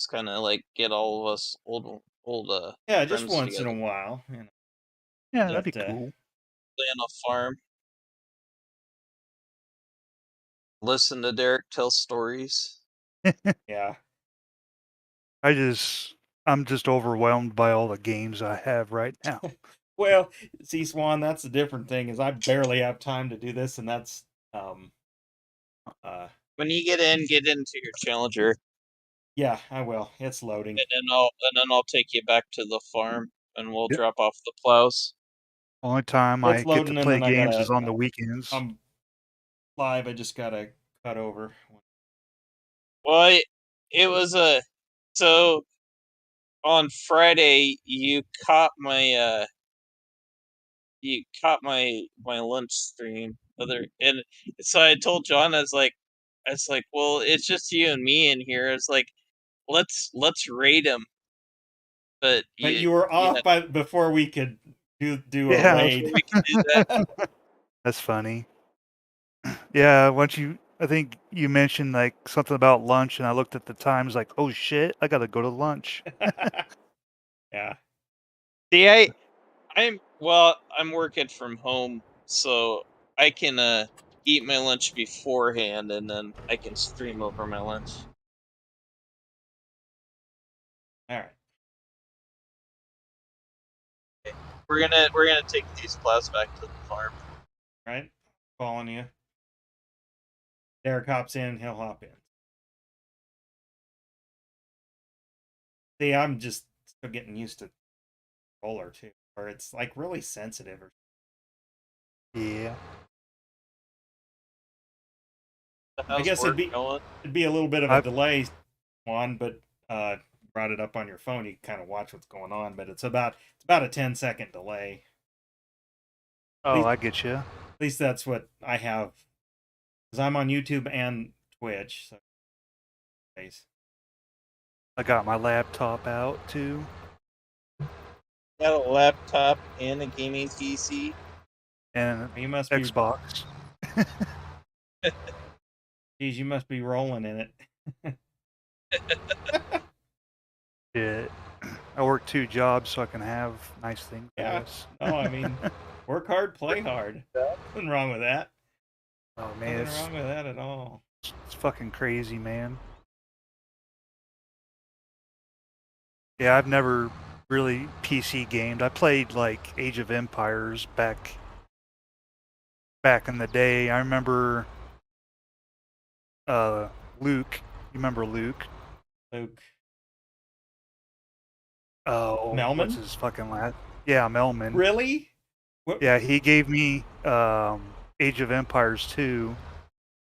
Just kind of like get all of us old Yeah, just friends once in a together, while, you know. Yeah, that'd be But cool. play on a farm, listen to Derek tell stories. yeah. I'm just overwhelmed by all the games I have right now. Well, see, Swan, that's the different thing is I barely have time to do this, and that's uh When you get into your challenger, yeah, I will. It's loading. and then I'll take you back to the farm, and we'll Yep. drop off the plows. Only time I It's get to loading, and play then I games gotta. is on the weekends. I'm live. I just gotta cut over. Well, it was a so on Friday you caught my lunch stream and so I told John I was like, well, it's just you and me in here. It's like let's raid him, but But you were yeah, off by before we could do a Yeah, before raid. we can do that. that's funny. Yeah, I think you mentioned like something about lunch, and I looked at the times like, oh shit, I gotta go to lunch. Yeah. See, I'm working from home, so I can eat my lunch beforehand, and then I can stream over my lunch. All right. We're gonna take these plows back to the farm. Right. Following you. Derek hops in. He'll hop in. See, I'm just still getting used to roller too, where it's like really sensitive. Or Yeah. So I how's guess work going? it'd be a little bit of a I've delay, one, but brought it up on your phone. You can kind of watch what's going on, but it's about a 10-second delay. oh, I get you. At least that's what I have, because I'm on YouTube and Twitch. So, I got my laptop out too. Got a laptop and a gaming PC. And you must be, Xbox. geez, you must be rolling in it. Shit. I work 2 jobs so I can have nice things, I Yeah. guess. No, I mean, work hard, play hard. Nothing wrong with that. Oh man, Nothing wrong with that at all. it's fucking crazy, man. Yeah, I've never really PC gamed. I played like Age of Empires back in the day. I remember Luke. You remember Luke? Luke Oh, what's Melman? his fucking last? Yeah, Melman. Really? What? Yeah, he gave me Age of Empires 2.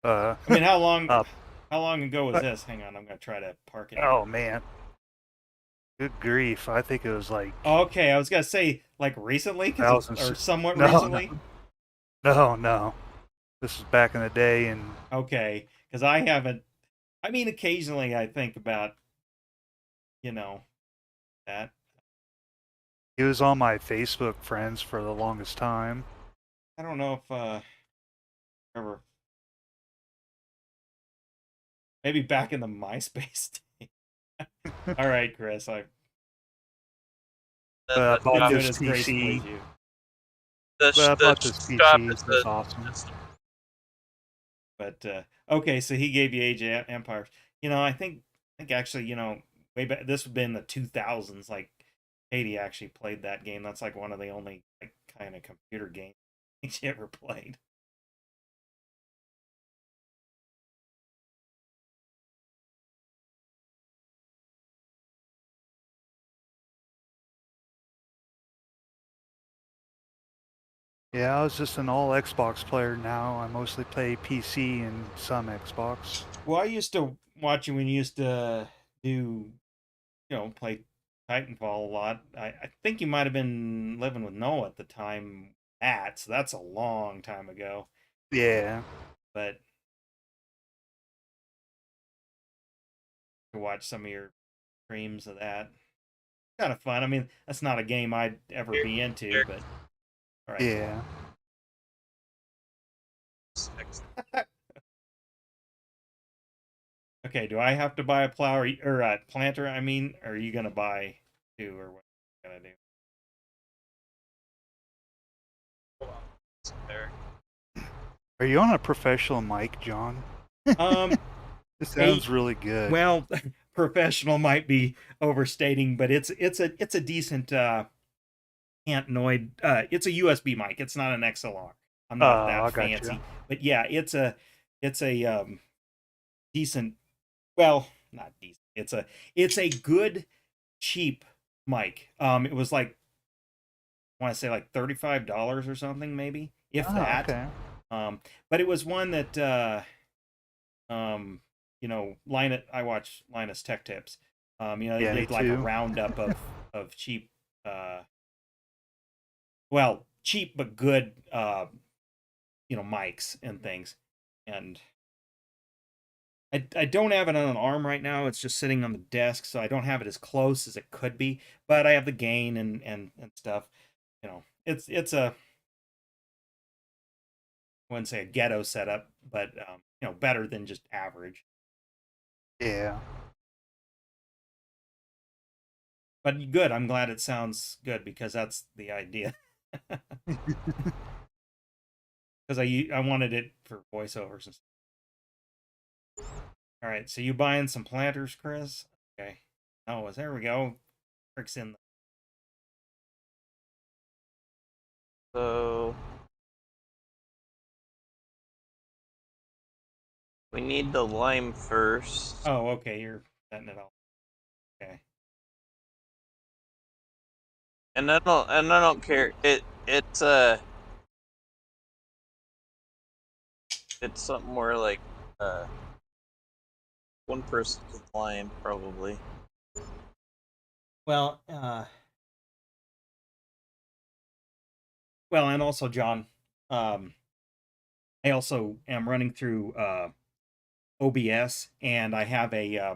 I mean, how long? Uh, How long ago was this? Hang on, I'm gonna try to park it. oh man, good grief! I think it was like Okay, I was gonna say like recently, thousands. or somewhat No, recently. no. This was back in the day, and Okay, because I haven't. I mean, occasionally I think about, you know, that. he was on my Facebook friends for the longest time. I don't know if ever maybe back in the MySpace day. All right, Chris, I But I bought didn't do it this as gracefully PC. as you. But I bought this shop PC. is It's awesome. But okay, so he gave you Age of Empires. I think actually, way back, this would have been the 2000s. Like Katie actually played that game. That's like one of the only like kind of computer games she ever played. Yeah, I was just an all Xbox player now. I mostly play PC and some Xbox. Well, I used to watch you when you used to do, play Titanfall a lot. I think you might have been living with Noah at the time. So that's a long time ago. Yeah. But to watch some of your streams of that, kind of fun. I mean, that's not a game I'd ever be into, but all right. Yeah. Okay, do I have to buy a plow or a planter? I mean, or are you gonna buy two, or what are you gonna There. Are you on a professional mic, John? do? It sounds really good. Well, professional might be overstating, but it's a decent Antnoid. It's a USB mic. It's not an XLR. I'm not that I fancy, gotcha. but yeah, it's a decent. Well, not decent. It's a good cheap mic. It was like, I want to say like $35 or something, maybe, if that. Okay. But it was one that I watch Linus Tech Tips. They Yeah, me did like a too. roundup of cheap, cheap but good, mics and things. And I don't have it on an arm right now. It's just sitting on the desk, so I don't have it as close as it could be. But I have the gain and stuff. It's a, I wouldn't say a ghetto setup, but better than just average. Yeah. But good. I'm glad it sounds good, because that's the idea. Because I wanted it for voiceovers and stuff. All right, so you buying some planters, Chris? Okay. Oh, there we go. Rick's in. So we need the lime first. Oh, okay. You're setting it all. Okay. And I don't care. It's something more like uh one person with lime probably. Well, and also, John, I also am running through OBS, and I have a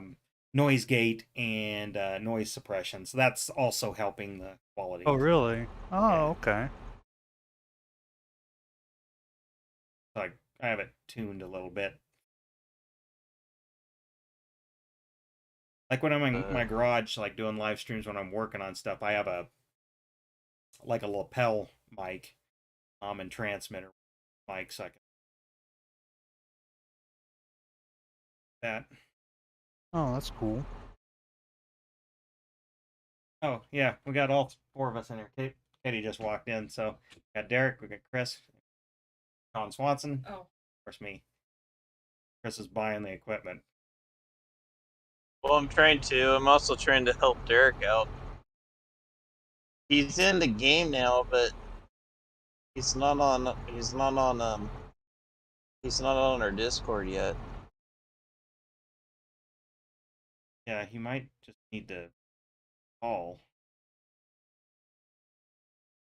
noise gate and noise suppression, so that's also helping the quality. Oh, really? Oh, okay. So I have it tuned a little bit. Like when I'm in my garage, like doing live streams when I'm working on stuff, I have a lapel mic, and transmitter mic, so I can that. Oh, that's cool. Oh yeah, we got all four of us in here. Katie just walked in, so we got Derek, we got Chris, John Swanson. Oh, Of course, me. Chris is buying the equipment. Well, I'm also trying to help Derek out. He's in the game now, but he's not on our Discord yet. Yeah, he might just need to call.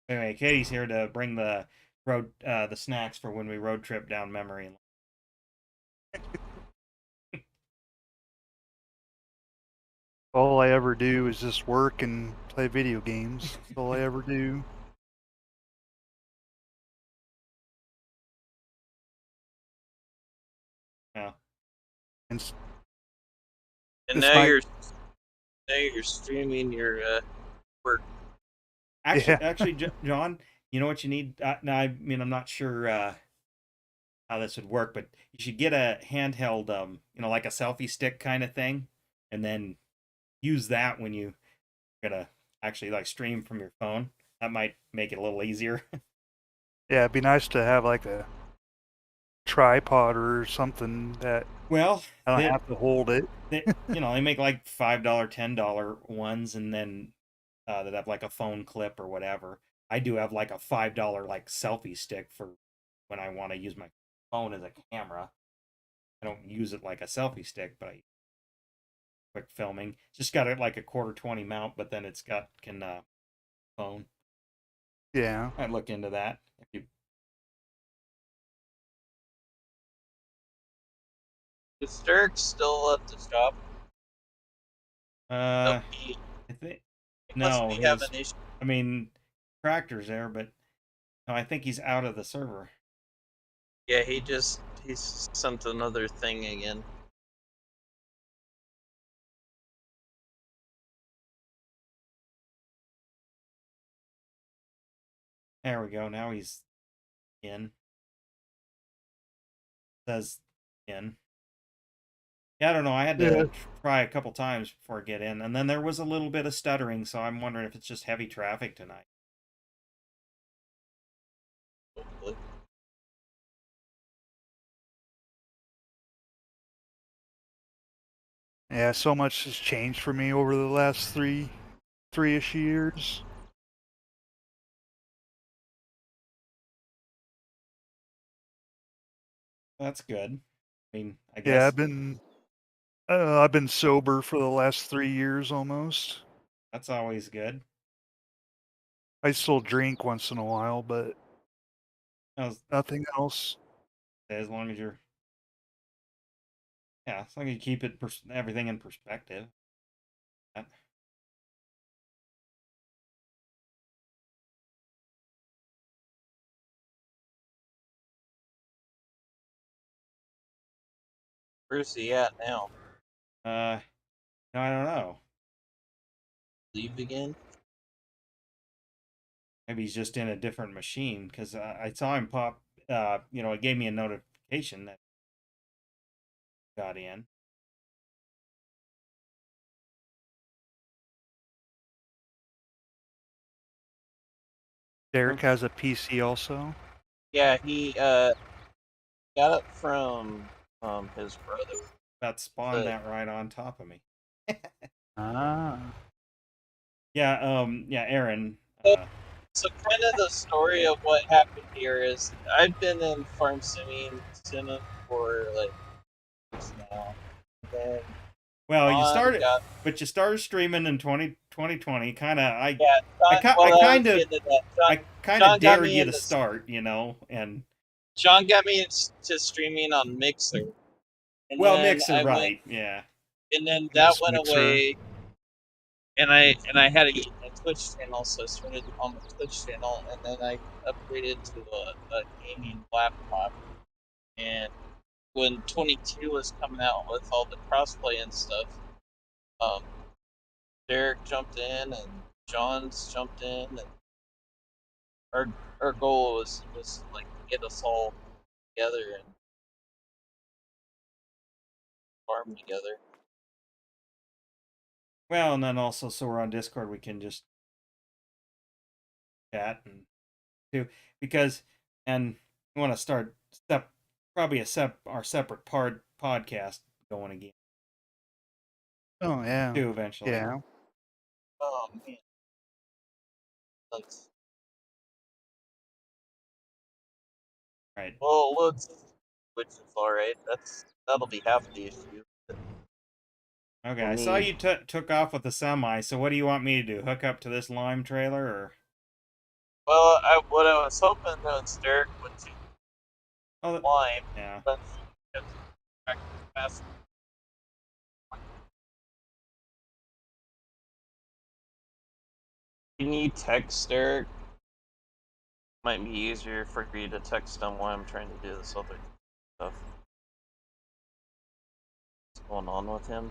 Anyway, Katie's here to bring the snacks for when we road trip down memory lane. All I ever do is just work and play video games. That's all I ever do. Yeah. And now might... you're streaming your work. Actually, John, you know what you need? Now, I mean, I'm not sure how this would work, but you should get a handheld, like a selfie stick kind of thing, and then use that when you're gonna actually like stream from your phone. That might make it a little easier. Yeah, it'd be nice to have like a tripod or something that I don't have to hold it. They make like $5, $10 ones, and then that have like a phone clip or whatever. I do have like a $5 like selfie stick for when I want to use my phone as a camera. I don't use it like a selfie stick, but I quick filming. It's just got like a 1/4 20 mount, but then it's got phone. Yeah. I'd look into that. If you... Is Derek still at the shop? I think no. I mean, Tractor's there, but no, I think he's out of the server. Yeah, he's sent another thing again. There we go. Now he's in. Says in. Yeah, I don't know. I had Yeah. to try a couple times before I get in, and then there was a little bit of stuttering, so I'm wondering if it's just heavy traffic tonight. Hopefully. Yeah, so much has changed for me over the last three-ish years. That's good. I mean, I Yeah, guess I've been sober for the last 3 years almost. that's always good. I still drink once in a while, but As nothing else. as long as you're, yeah, as long as you keep it everything in perspective. That- Where's he at now? No, I don't know. Leave again? Maybe he's just in a different machine because I saw him pop. It gave me a notification that he got in. Derek has a PC also. Yeah, he got it from his brother. That spawned But- that right on top of me. Ah. Yeah, Aaron. So kind of the story of what happened here is I've been in Farm Sim for like years now. And Well, you John got started streaming in 2020. Kind of, I yeah, I John, well, I I kind was of getting to that. I kind John of got dared me you to into start, and John got me into streaming on Mixer, and well, then Mixer, I went, right? Yeah. and then Yes, that went Mixer. away, and I had a Twitch channel, so I started on the Twitch channel, and then I upgraded to a gaming laptop, and when 22 was coming out with all the crossplay and stuff, um, Derek jumped in and John's jumped in, and our goal was like to get us all together and farm together. Well, and then also, so we're on Discord, we can just chat and do because, and we want to start probably our separate podcast going again Oh yeah. too eventually. Yeah. Oh man, that's Right. well, let's which is all right. That'll be half the issue. Okay. For I saw me. you took off with the semi. So what do you want me to do? Hook up to this Lime trailer or? Well, what I was hoping was Derek would do Oh, Lime, yeah. but fast. You need text, Derek. Might be easier for you to text him while I'm trying to do this other stuff. What's going on with him?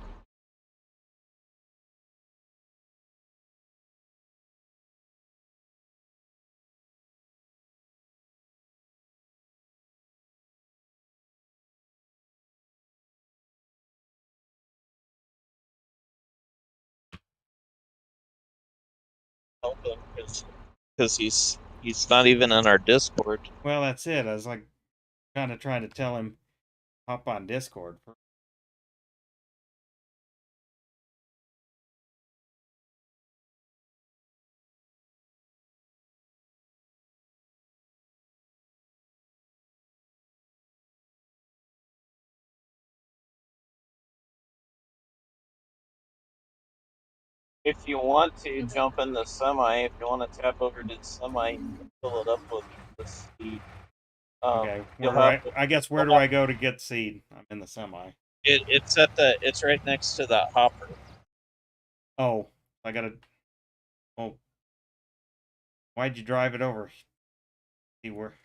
Help him because he's not even in our Discord. Well, that's it. I was like kind of trying to tell him hop on Discord. If you want to jump in the semi, if you want to tap over to the semi, you can fill it up with the speed. Okay. You'll Where have do to, I guess where do I go to get seed? I'm in the semi. it's right next to that hopper. Oh, I gotta. Oh, why'd you drive it over? See where?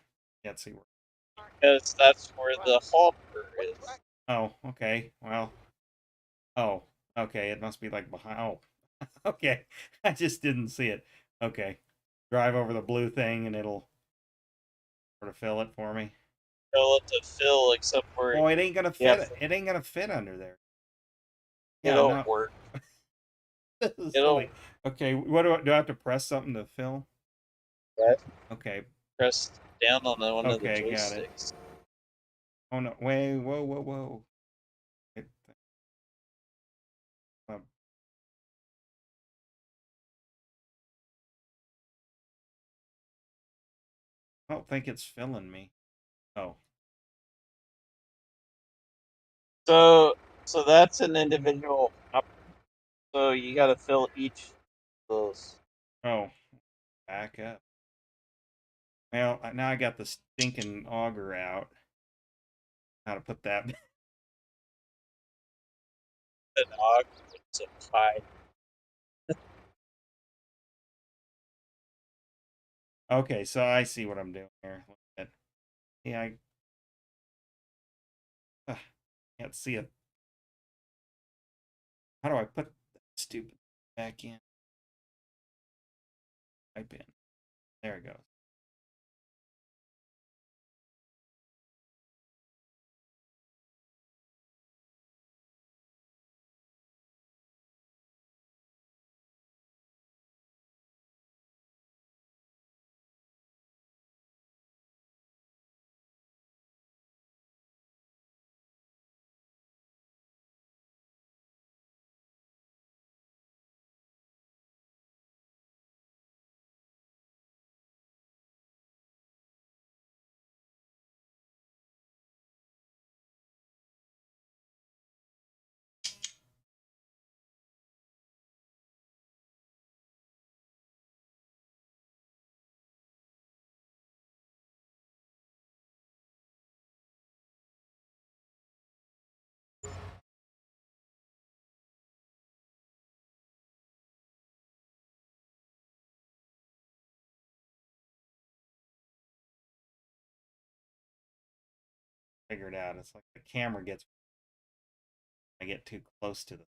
Can't see where. Because that's where the hopper is. Oh, okay. Well. Oh, okay. It must be like behind. Oh, okay. I just didn't see it. Okay. drive over the blue thing and it'll sort of fill it for me. Fill it to fill, except for Oh, it ain't gonna Yeah. fit. It ain't gonna fit under there. it'll no. work. This is It'll- silly. Okay, what do I have to press something to fill? Right. Okay. Press down on one of the Okay, got it. joysticks. Oh no! Wait! Whoa! It- um, I don't think it's filling me. Oh, So that's an individual. So you got to fill each of those. oh, back up. Well, now I got the stinking auger out. How to put that? An og with some pie. Okay, so I see what I'm doing here. Yeah, I can't see it. How do I put that stupid back in? Type in. There it goes. Figure it out. It's like the camera gets. I get too close to the.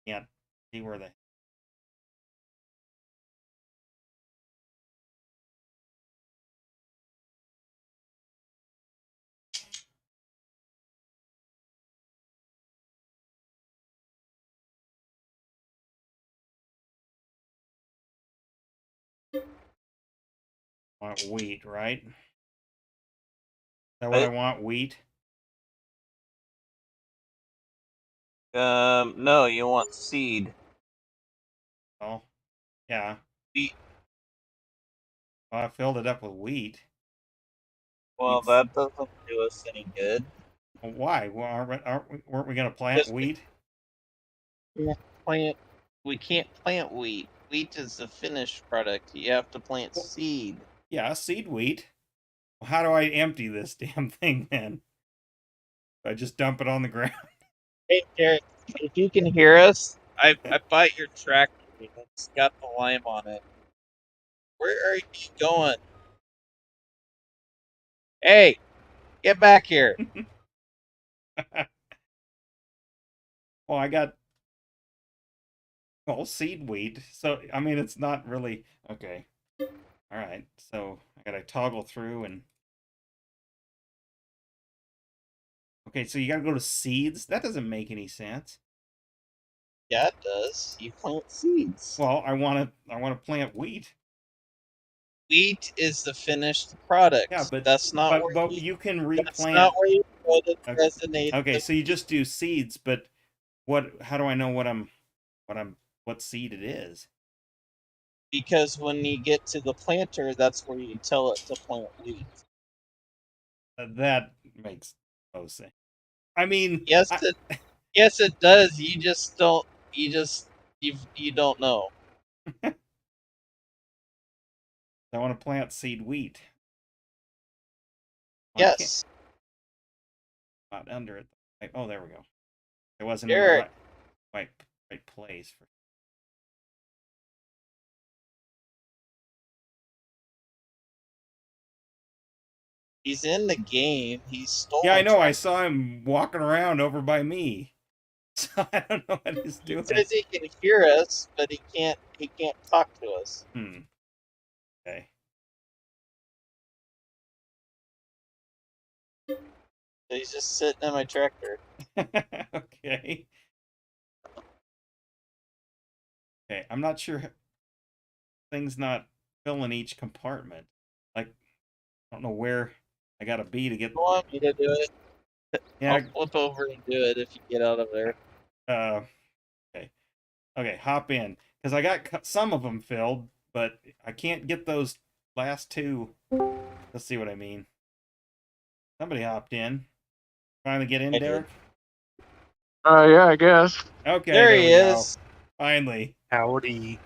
Can't see where the. Want wheat, right? Is that what I want? Wheat? No, you want seed. Oh, yeah. Wheat. Well, I filled it up with wheat. Well, Wheat's- that doesn't do us any good. Well, why? Well, weren't we going to plant Just- wheat? Plant. We can't plant wheat. Wheat is the finished product. You have to plant Well- seed. Yeah, seed wheat. Well, how do I empty this damn thing then? I just dump it on the ground. Hey, Jared, if you can hear us, I bought your tractor. It's got the lime on it. Where are you going? Hey, get back here. Well, I got seed wheat. So I mean, it's not really okay. All right, so I gotta toggle through and. Okay, so you gotta go to seeds. That doesn't make any sense. Yeah, it does. You plant seeds. Well, I want to plant wheat. Wheat is the finished product. Yeah, but that's not where but you, you can that's replant. not where you put it. Okay. Resonate. Okay, so you just do seeds, but how do I know what seed it is? Because when you get to the planter, that's where you tell it to plant wheat. That makes no sense. I mean, Yes, yes, it does. You just don't. You don't know. I want to plant seed wheat. Well, I can't- Yes, not under it. Oh, there we go. It wasn't in Jared. the right place. He's in the game. He's stolen. Yeah, I know. I saw him walking around over by me. So I don't know what he's He doing. says he can hear us, but he can't. He can't talk to us. Okay. He's just sitting in my tractor. Okay. Okay, I'm not sure things not filling each compartment. Like, I don't know where I gotta be to get. You want me to do it? Yeah. I'll flip over and do it if you get out of there. Okay. Okay, hop in because I got some of them filled, but I can't get those last two. Let's see what I mean. Somebody hopped in. Finally get in, I did. Derek. Yeah, I guess. Okay, There he we go. is. Finally. Howdy.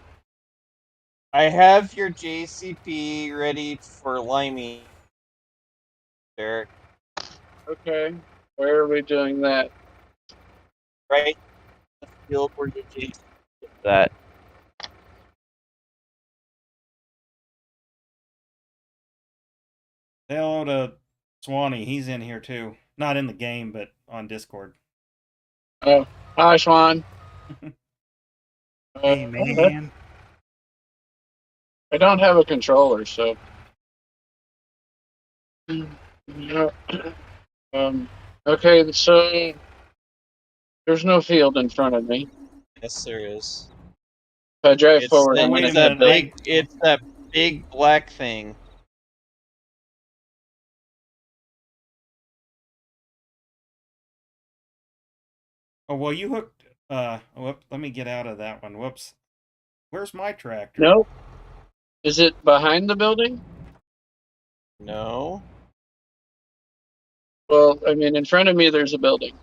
I have your JCP ready for liming, Derek. Okay. Where are we doing that? Right in the field where your JCP is at. Say hello to Swanee. He's in here too. Not in the game, but on Discord. Oh, hi, Swan. Hey, man. I don't have a controller, so. Yeah. Okay, so there's no field in front of me. Yes, there is. If I drive forward, that- I'm wait gonna a hit minute, the- It's that big black thing. Oh well, you hooked. Whoop, let me get out of that one. Whoops. Where's my tractor? Nope. Is it behind the building? No. Well, I mean, in front of me, there's a building.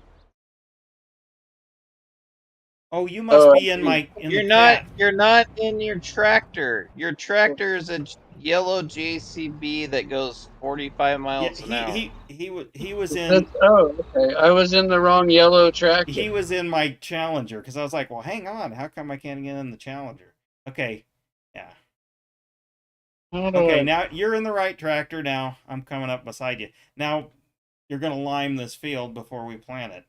Oh, you must Oh, be in my. In You're the not. cat. You're not in your tractor. Your tractor is a yellow JCB that goes 45 miles an hour. He was in. That's, oh, okay. I was in the wrong yellow tractor. He was in my Challenger because I was like, well, hang on, how come I can't get in the Challenger? Okay, yeah. How do Okay, I- now you're in the right tractor. Now I'm coming up beside you. Now you're gonna lime this field before we plant it.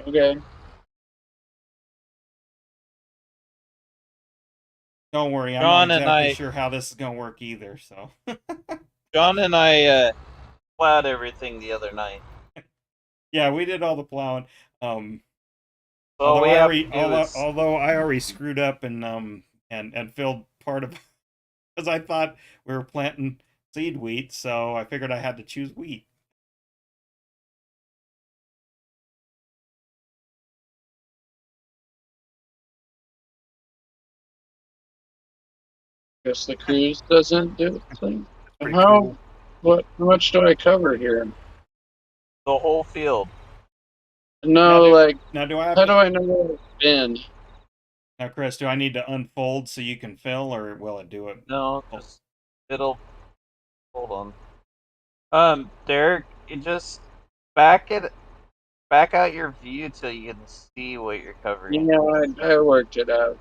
Okay. Don't worry, I'm John not and exactly I- sure how this is gonna work either. So John and I plowed everything the other night. yeah, we did all the plowing. So Although we I have already, to do is although I already screwed up and filled part of because I thought we were planting seed wheat, so I figured I had to choose wheat. Guess the cruise doesn't do a thing. Pretty How? cool. What? How much do I cover here? the whole field. No, do- like, Now do I have how to, do I know where it's been? now, Chris? Do I need to unfold so you can fill, or will it do it? No, just it'll. Hold on. Derek, you just back out your view till you can see what you're covering. You know, I worked it out.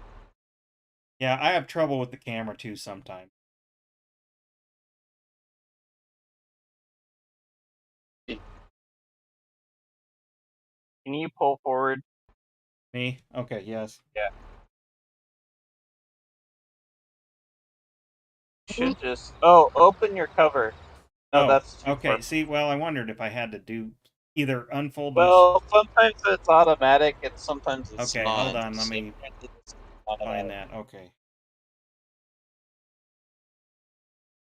Yeah, I have trouble with the camera too sometimes. Can you pull forward? Me? Okay, yes. You should just. Oh, open your cover. No, Oh, that's too okay. far. See, well, I wondered if I had to do either unfold. Well, sometimes it's automatic, and sometimes it's Okay, not. hold on, let So me it's automatic. find that. Okay.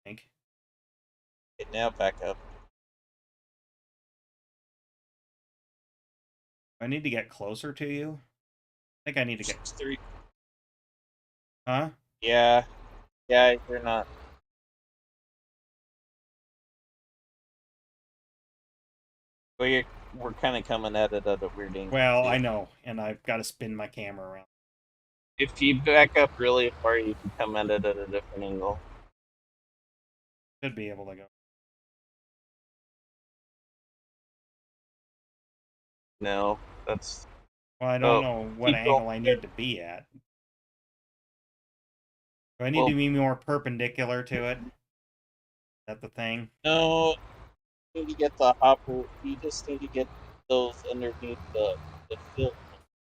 Think. Okay, now back up. Do I need to get closer to you? I think I need to get. It's three. Huh? Yeah, you're not. Well, we're kind of coming at it at a weird angle. Well, too. I know, and I've got to spin my camera around. If you back up really far, you can come at it at a different angle. Should be able to go. No, that's. Well, I don't Oh, know what keep angle going. I need to be at. Do I need Well- to be more perpendicular to it? Is that the thing? No, you need to get the hopper. You just need to get those underneath the field.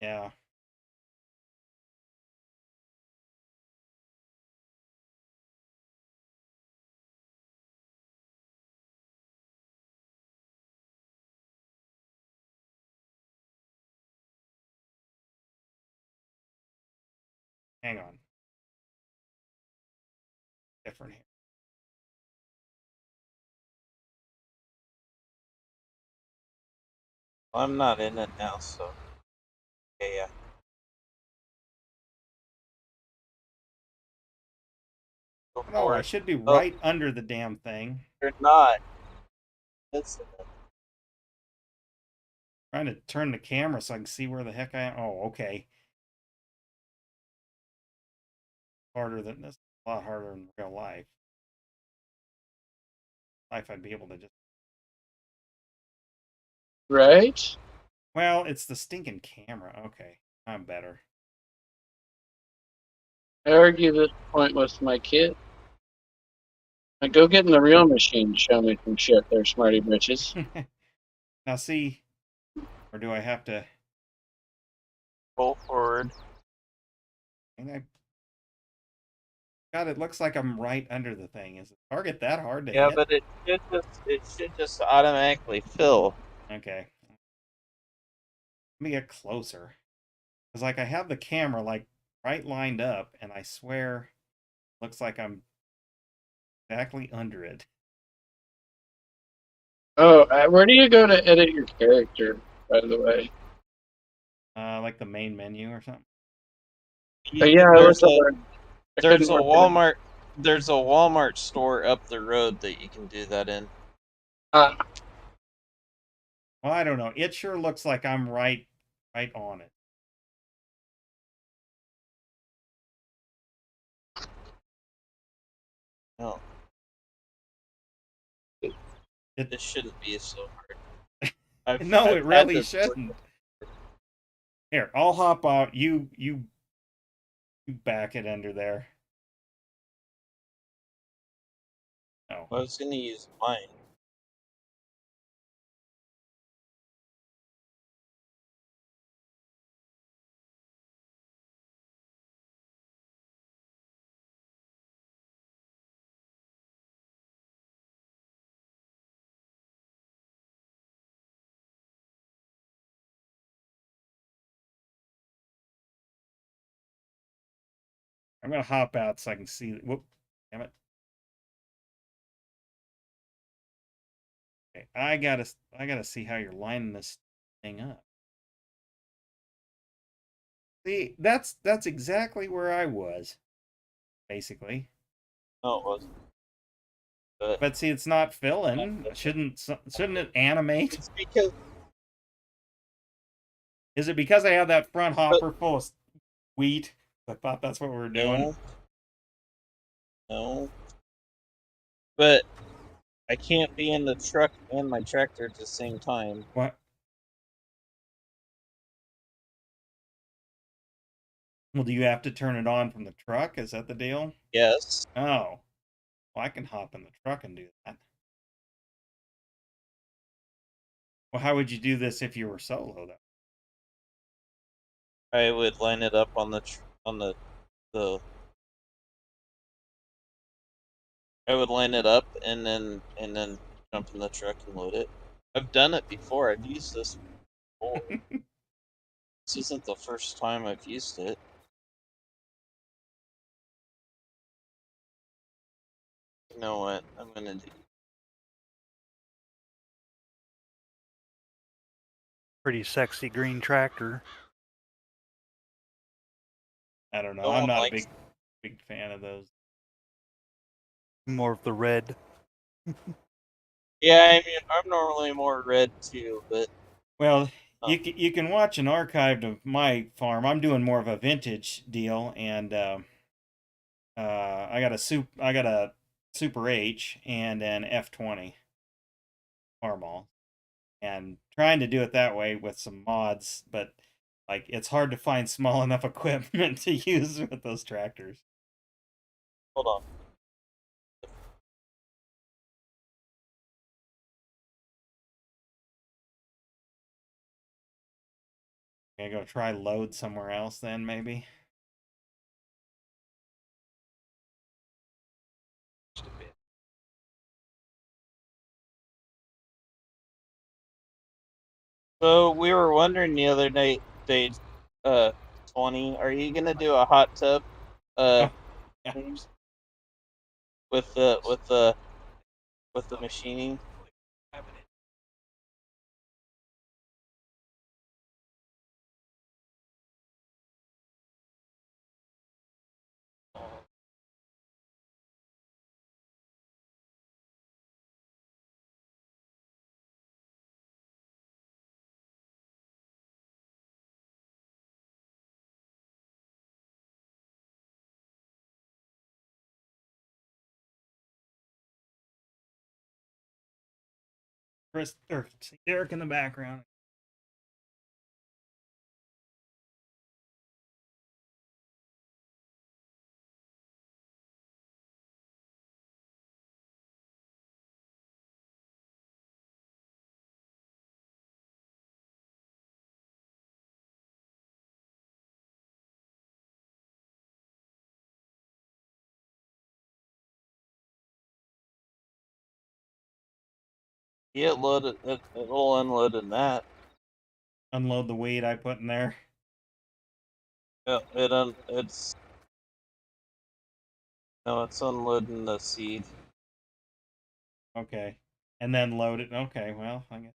Yeah. Hang on. Different here. I'm not in it now, so yeah. Go No, for I it. should be Oh. right under the damn thing. You're not. Listen. Trying to turn the camera so I can see where the heck I am. Oh, okay. Harder than this. A lot harder in real life. I'd be able to just. Right? Well, it's the stinking camera. Okay, I'm better. I argue this point with my kid. Now go get in the real machine to show me some shit there, smarty bitches. Now see, or do I have to? Roll forward. And I. God, it looks like I'm right under the thing. Is the target that hard to Yeah, hit? but it should just automatically fill. Okay. Let me get closer. Because like I have the camera like right lined up, and I swear, looks like I'm exactly under it. Oh, where do you go to edit your character, by the way? Like the main menu or something. Yeah, there's a I there's couldn't a work it Walmart there's a Walmart store up the road that you can do that in. out. Well, I don't know. It sure looks like I'm right on it. No. It- This shouldn't be so hard. No, I've it had really this shouldn't. Here, I'll hop out. You back it under there. Oh, I was gonna use mine. I'm gonna hop out so I can see. Whoop! Damn it. Okay, I gotta see how you're lining this thing up. See, that's exactly where I was, basically. No, it wasn't. But see, it's not filling. Shouldn't it animate? It's because Is it because I have that front hopper full of wheat? I thought that's what we were doing. No. But I can't be in the truck and my tractor at the same time. What? Well, do you have to turn it on from the truck? Is that the deal? Yes. Oh. Well, I can hop in the truck and do that. Well, how would you do this if you were solo, though? I would line it up on the I would line it up and then jump in the truck and load it. I've done it before. I've used this before. This isn't the first time I've used it. You know what? I'm gonna do. Pretty sexy green tractor. I don't know. No I'm one not a likes- big fan of those. More of the red. Yeah, I mean, I'm normally more red too, but Well, Oh. you can watch an archived of my farm. I'm doing more of a vintage deal, and I got a Super H and an F20 Farmall, and trying to do it that way with some mods, but like it's hard to find small enough equipment to use with those tractors. hold on. Gonna go try load somewhere else then, maybe. So we were wondering the other night, 20. Are you gonna do a hot tub? Oh, yeah. With the machining. Chris, or Derek in the background. Yeah, it'll unload in that. Unload the weed I put in there. It's unloading the seed. Okay. And then load it. Okay, well, I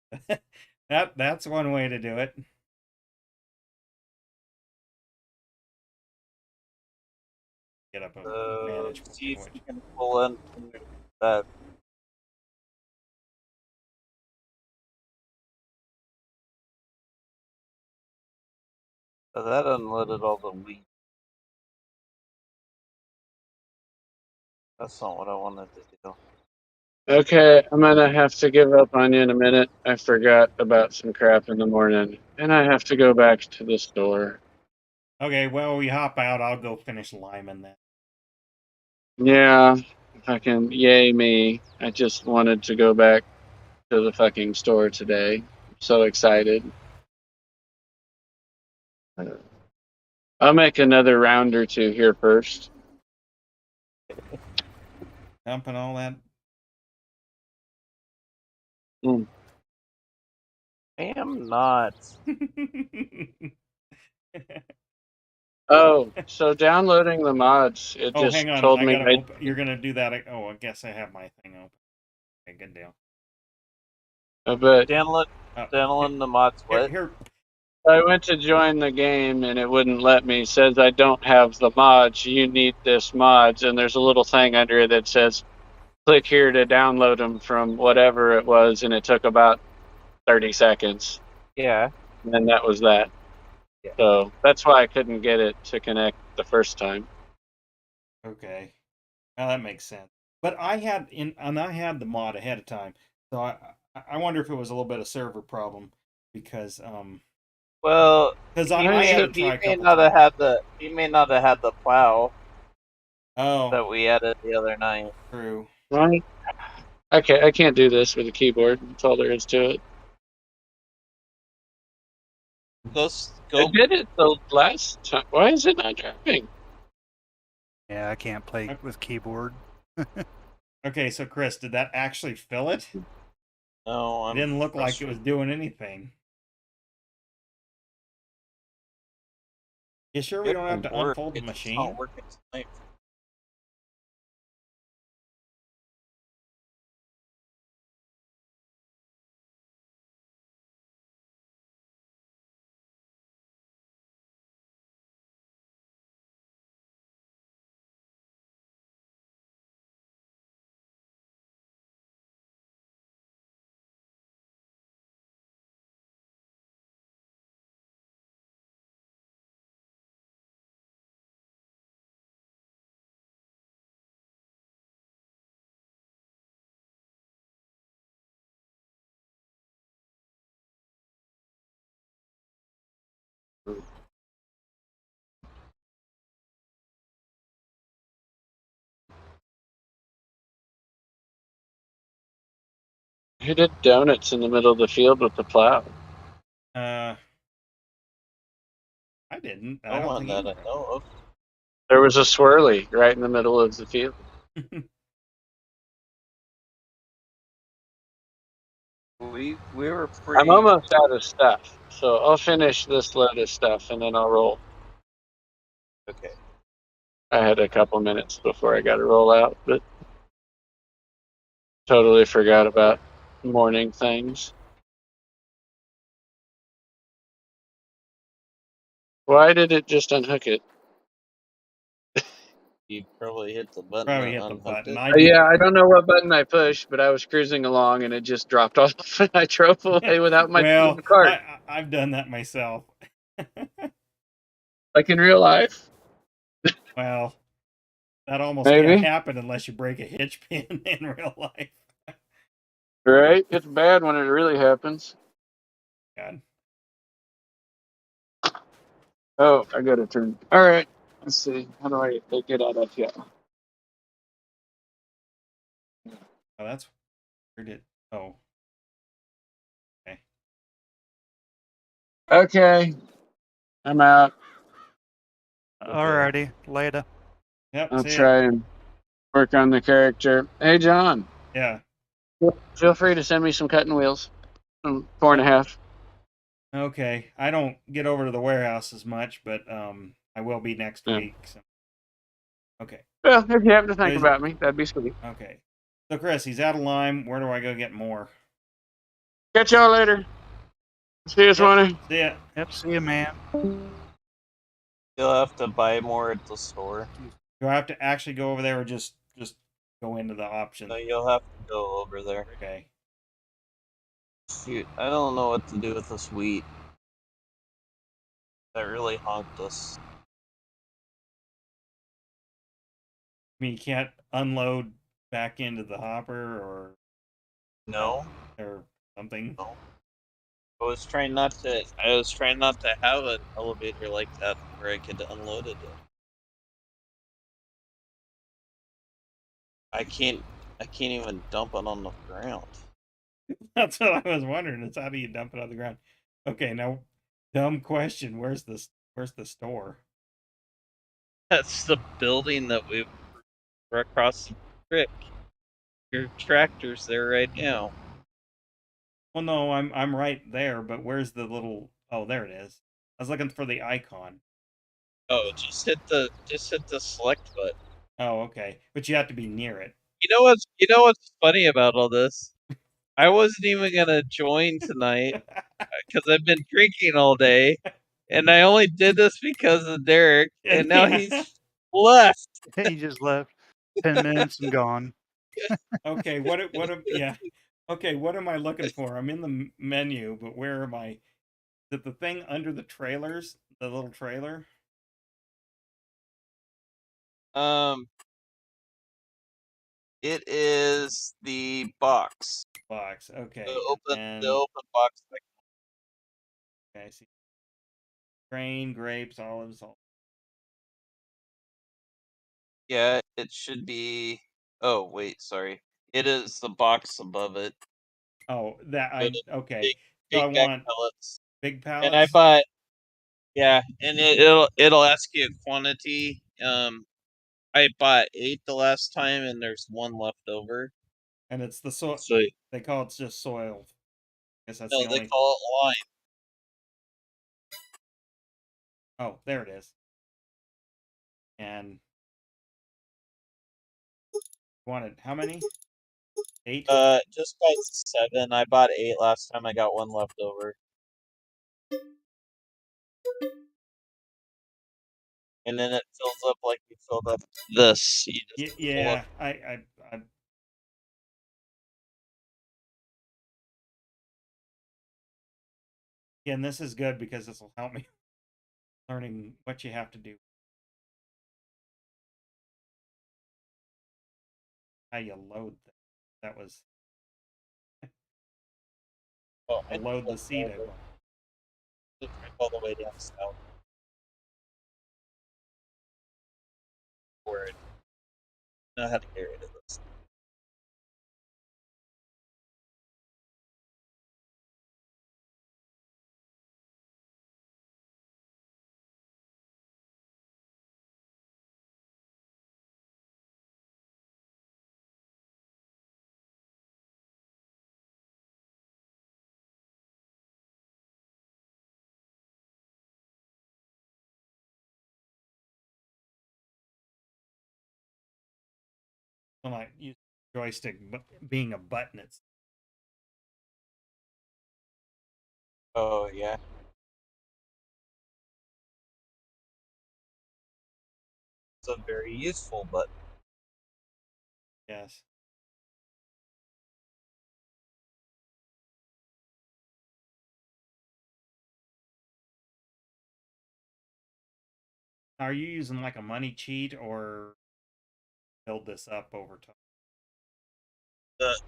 guess that's one way to do it. Get up a manage. See if you can pull in that. So that unloaded all the wheat. That's not what I wanted to do. Okay, I'm gonna have to give up on you in a minute. I forgot about some crap in the morning, and I have to go back to the store. Okay, well, we hop out. I'll go finish liming then. Yeah, fucking yay me. I just wanted to go back to the fucking store today. I'm so excited. I'll make another round or two here first. Dumping all that. I am not. Oh, so downloading the mods, it Oh, just hang on. told I me gotta open. You're gonna do that. Oh, I guess I have my thing open. Okay, good deal. but Downloading the mods. What? Here. I went to join the game and it wouldn't let me. It says I don't have the mods. You need this mods, and there's a little thing under it that says click here to download them from whatever it was, and it took about 30 seconds. Yeah. And that was that. Yeah. So that's why I couldn't get it to connect the first time. Okay. Well, that makes sense. But I had the mod ahead of time, so I wonder if it was a little bit of server problem because Well, because he I had to may try a couple not have times. had he may not have had the plow Oh, that we added the other night. true. Right? I can't do this with a keyboard. That's all there is to it. Go. I did it the last time. Why is it not driving? Yeah, I can't play with keyboard. Okay, so Chris, did that actually fill it? No, It didn't look like it was doing anything. You sure we don't have to unfold the machine? It's not working tonight. Who did donuts in the middle of the field with the plow? I didn't. I No don't one think that I know of. There was a swirly right in the middle of the field. We were pretty. I'm almost out of stuff, so I'll finish this load of stuff and then I'll roll. Okay. I had a couple minutes before I got to roll out, but totally forgot about morning things. Why did it just unhook it? You probably hit the button Probably that hit the unhooked button. it. I did. Yeah, I don't know what button I pushed, but I was cruising along and it just dropped off and I drove away without my Well, cart. I've done that myself. Like in real life, Well, that almost can't maybe. happen unless you break a hitch pin in real life. Right? It's bad when it really happens. God. Oh, I got to turn. All right. Let's see. How do I get out of here? Oh, that's weird. Oh, okay. Okay. I'm out. Alrighty, later. Yep. I'll See ya. try and work on the character. Hey, John, Yeah. feel free to send me some cutting wheels. 4.5. Okay. I don't get over to the warehouse as much, but I will be next Yeah. week. So. Okay. Well, if you happen to think Is- about me, that'd be sweet. Okay. So Chris, he's out of lime. Where do I go get more? Catch y'all later. See you, Swanee. See ya. Yep, see you, man. You'll have to buy more at the store. Do I have to actually go over there or just go into the option? So you'll have to go over there. Okay. Shoot, I don't know what to do with this wheat. That really honked us. I mean, you can't unload back into the hopper No, or something. no. I was trying not to. I was trying not to have an elevator like that where I could unload it. I can't. I can't even dump it on the ground. That's what I was wondering. Is how do you dump it on the ground? Okay, now dumb question. Where's the store? That's the building that we're across the creek. Your tractor's there right now. Well, no, I'm right there, but where's the little? Oh, there it is. I was looking for the icon. Oh, just hit the select button. Oh, okay, but you have to be near it. You know what's funny about all this? I wasn't even gonna join tonight because I've been drinking all day, and I only did this because of Derek, and now Yeah. he's left. He just left. 10 minutes and gone. Okay, yeah. Okay, what am I looking for? I'm in the menu, but where am I? Is it the thing under the trailers? The little trailer? It is the box. Box. Okay. The And open box. okay, I see grain, grapes, olives, all. Yeah, it should be. Oh wait, sorry. It is the box above it. Oh, that Big, okay. So I big bag want pellets. big And I pallets. bought. Yeah, and it'll ask you a quantity. I bought 8 the last time, and there's 1 left over. And it's the soil. So They call it just soil. I guess that's no, the they only. call it lime. Oh, there it is. And wanted how many? 8. Just buy 7. I bought 8 last time. I got 1 left over. And then it fills up like you filled up this. You just pull Yeah, up. I yeah, and this is good because this will help me learning what you have to do. How you load that. That was Oh, I load the seed. I bought. drink all the way down south. Where I know how to get rid of this. like joystick being a button. It's Oh yeah. It's a very useful button. yes. Are you using like a money cheat or build this up over time?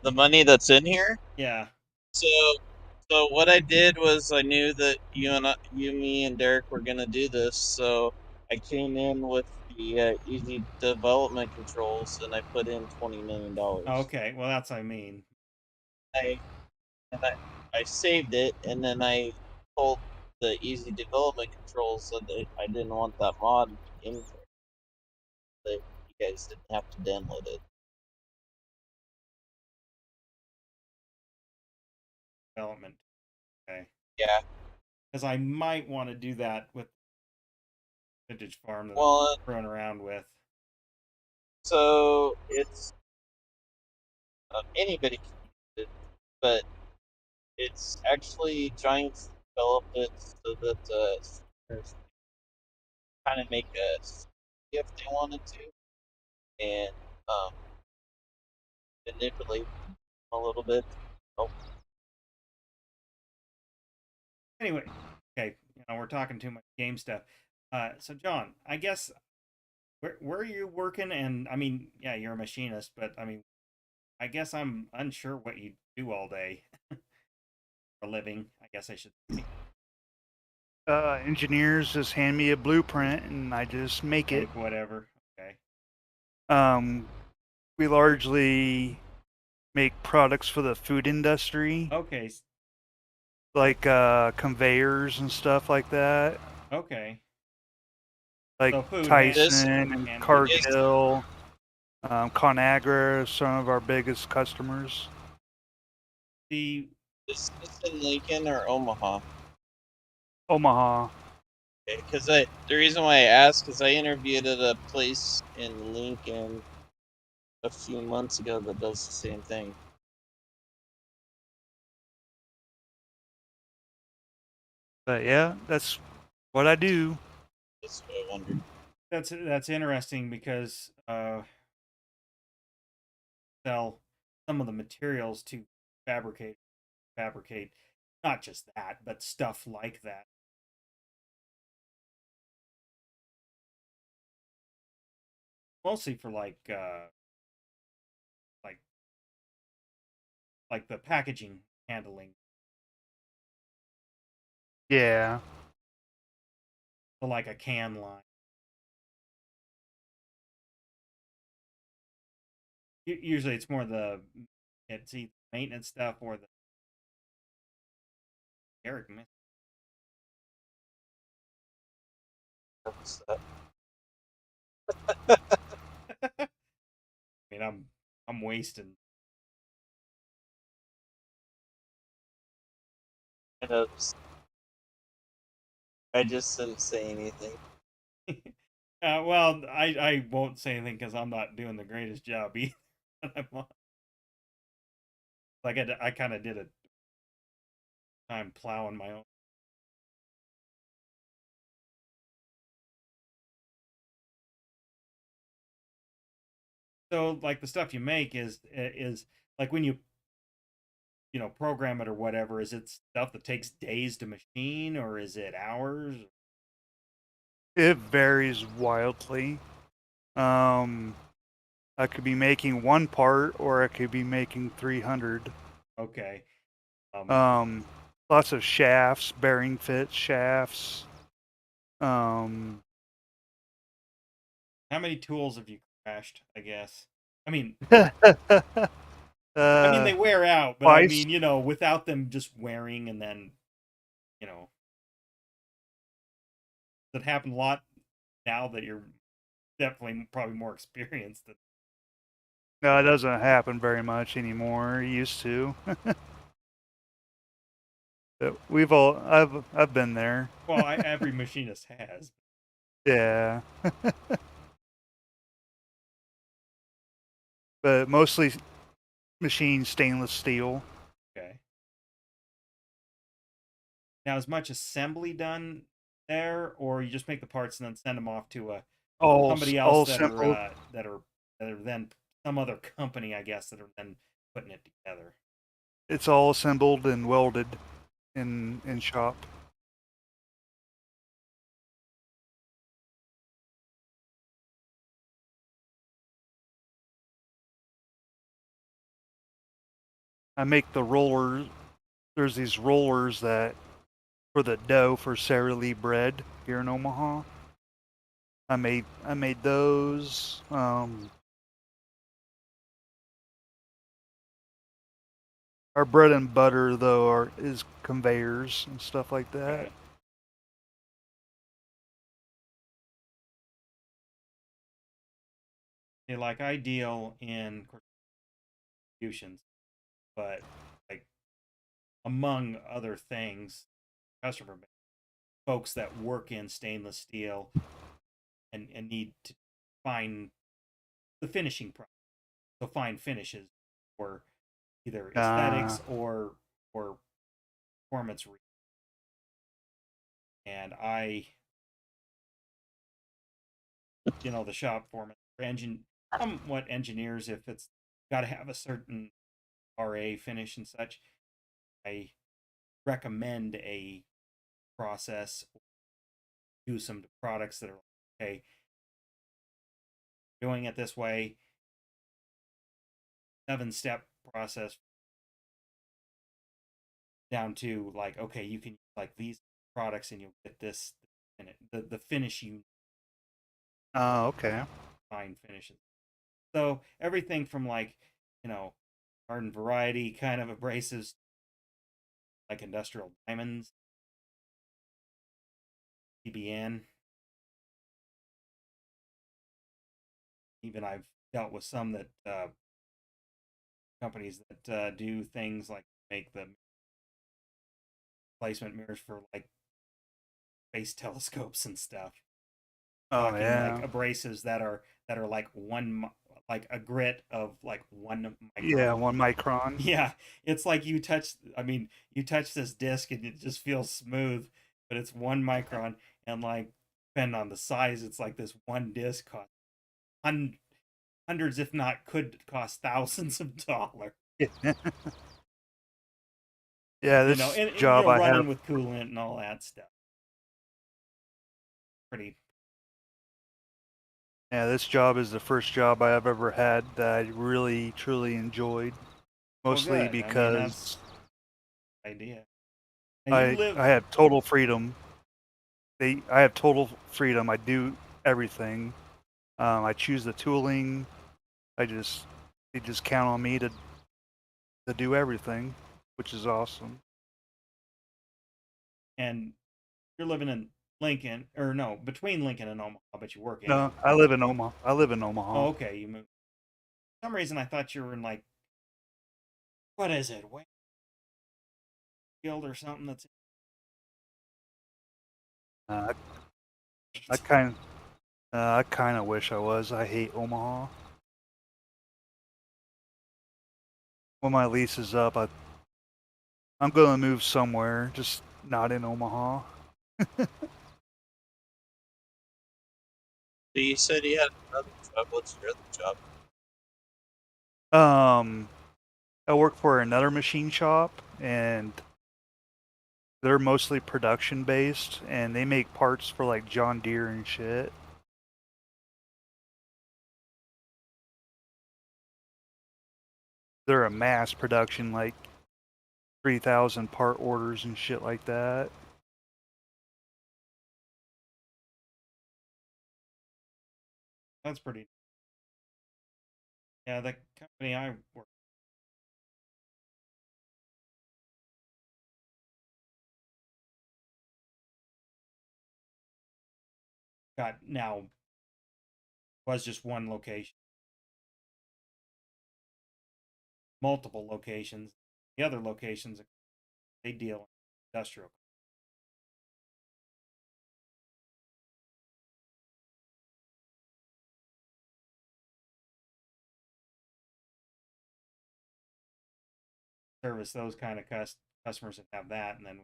The money that's in here. Yeah. So what I did was I knew that you, me, and Derek were gonna do this, so I came in with the easy development controls, and I put in $20 million. Okay. Well, that's what I mean. I and I saved it, and then I told the easy development controls that I didn't want that mod in there. That you guys didn't have to download it. Development. Okay. Yeah. Because I might want to do that with Vintage Farm that Well, I'm throwing around with. so it's anybody can use it, but it's actually Giants developed it so that kind of make a if they wanted to, and um, manipulate a little bit. Oh, Anyway, okay, we're talking too much game stuff. So John, I guess where are you working? And I mean, yeah, you're a machinist, but I mean, I guess I'm unsure what you do all day for a living. I guess I should say. Engineers just hand me a blueprint and I just make it. Make whatever. Okay. We largely make products for the food industry, Okay. like conveyors and stuff like that. Okay. Like So food Tyson and and Cargill, ConAgra, some of our biggest customers. the is this in Lincoln or Omaha? Omaha. Because the reason why I asked is I interviewed at a place in Lincoln a few months ago that does the same thing. But yeah, that's what I do. That's what I wondered. that's interesting because sell some of the materials to fabricate not just that, but stuff like that. Mostly for like the packaging handling. Yeah. So like a can line. Usually it's more it's either maintenance stuff or the Eric. What's that? I mean, I'm wasting. I just didn't say anything. Well, I won't say anything because I'm not doing the greatest job either. Like I kind of did a time plowing my own. So like the stuff you make is like when you program it or whatever, is it stuff that takes days to machine or is it hours? It varies wildly. I could be making one part or I could be making 300. Okay. Lots of shafts, bearing fit shafts. How many tools have you crashed, I guess? I mean, they wear out, but I mean, without them just wearing and then, that happen a lot now that you're definitely probably more experienced. No, it doesn't happen very much anymore. It used to. I've been there. Well, every machinist has. Yeah. but mostly machined stainless steel. Okay. Now, is much assembly done there, or you just make the parts and then send them off to somebody else all that simple. are then some other company, I guess, that are then putting it together? It's all assembled and welded in shop. I make the rollers. There's these rollers that for the dough for Sara Lee bread here in Omaha. I made those. Our bread and butter though is conveyors and stuff like that. Okay. They like I deal in distributions, but like among other things, customer base, folks that work in stainless steel and need to find the finishing process, so find finishes for either aesthetics or performance. And I, the shop foreman, somewhat engineers, if it's got to have a certain RA finish and such, I recommend a process, do some products that are okay, doing it this way, 7-step process down to like, okay, you can use like these products and you'll get this in it, the finish you Okay. find finishes. So everything from like, garden variety kind of abrasives, like industrial diamonds, PBN. Even I've dealt with some that companies that do things like make the placement mirrors for like space telescopes and stuff. Oh Talking like yeah. abrasives that are like like a grit of like 1 micron. Yeah, 1 micron. Yeah, it's like you touch. I mean, you touch this disc and it just feels smooth, but it's 1 micron, and like depending on the size, it's like this one disc costs hundreds, if not could cost thousands of dollars. Yeah, this And job I running have. with coolant and all that stuff. Pretty. Yeah, this job is the first job I have ever had that I really truly enjoyed. Mostly Well, good. I mean, that's because the idea. Now you live. I have total freedom. I have total freedom. I do everything. I choose the tooling. They just count on me to do everything, which is awesome. And you're living in Lincoln, or no, between Lincoln and Omaha, but you work in. No, I live in Omaha. I live in Omaha. Oh, okay. You moved. For some reason, I thought you were in like, what is it, Wakefield or something? That's. Uh, I kind of wish I was. I hate Omaha. When my lease is up, I'm going to move somewhere, just not in Omaha. So you said you had another job. What's your other job? I work for another machine shop, and they're mostly production based, and they make parts for like John Deere and shit. They're a mass production, like 3,000 part orders and shit like that. That's pretty. Yeah, the company I work got now was just one location, multiple locations. The other locations, they deal in industrial. service those kind of customers and have that, and then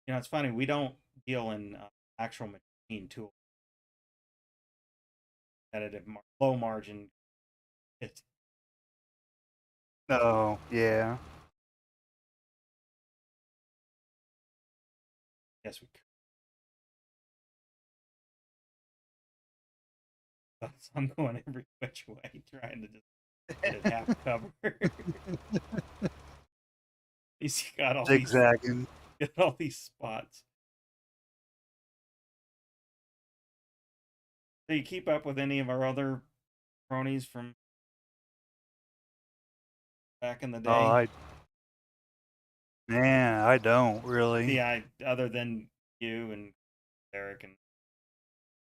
it's funny, we don't deal in actual machine tool competitive low margin. It's Oh, yeah. yes, we could. So I'm going every which way, trying to just get it half covered. He's got all Zigzagging. got all these spots. Do you keep up with any of our other cronies from back in the day? Oh, I don't really. Yeah, other than you and Eric and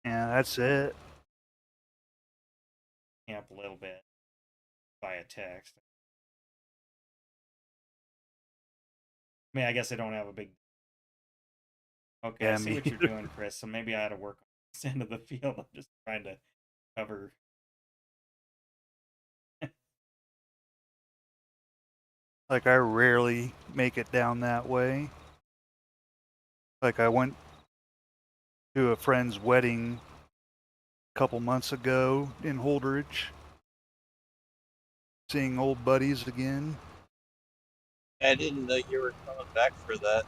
Yeah, that's it. Camp a little bit via text. I mean, I guess I don't have a big. Okay, Yeah, I see me what you're doing, Chris. So maybe I ought to work on this end of the field. I'm just trying to cover. Like, I rarely make it down that way. Like, I went to a friend's wedding a couple months ago in Holdridge. Seeing old buddies again. I didn't know you were coming back for that.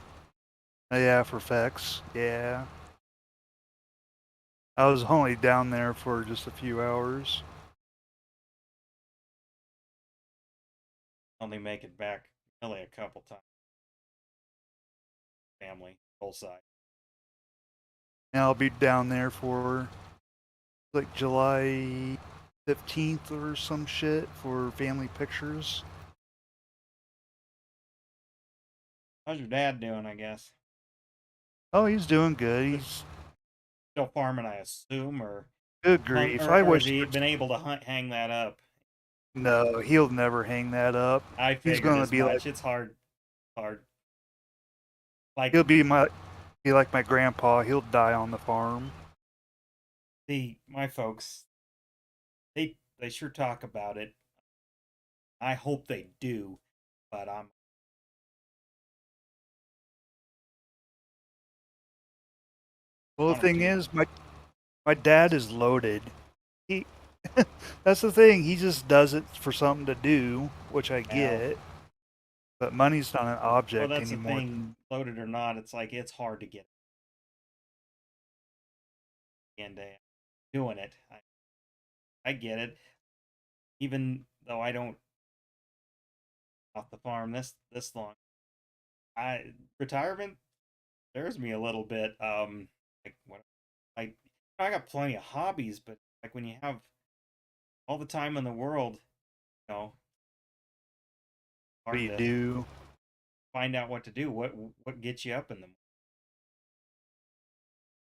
Yeah, for Fex. Yeah. I was only down there for just a few hours. Only make it back really a couple times. Family, whole side. And I'll be down there for like July 15th or some shit for family pictures. How's your dad doing? I guess Oh, he's doing good. He's still farming, I assume, or good grief. or I has wish he been able to hang that up? no, he'll never hang that up. I He's figured gonna as be much. like It's hard. Like he'll be like my grandpa. He'll die on the farm. my folks, they sure talk about it. I hope they do, but I'm. Well, the thing is, my dad is loaded. He that's the thing. He just does it for something to do, which I get. But money's not an object Well, that's anymore. the thing. Loaded or not, it's like it's hard to get. And doing it, I get it. Even though I don't off the farm this long, retirement scares me a little bit. Like what I got plenty of hobbies, but like when you have all the time in the world, What hard do you to do? find out what to do. What gets you up in the morning?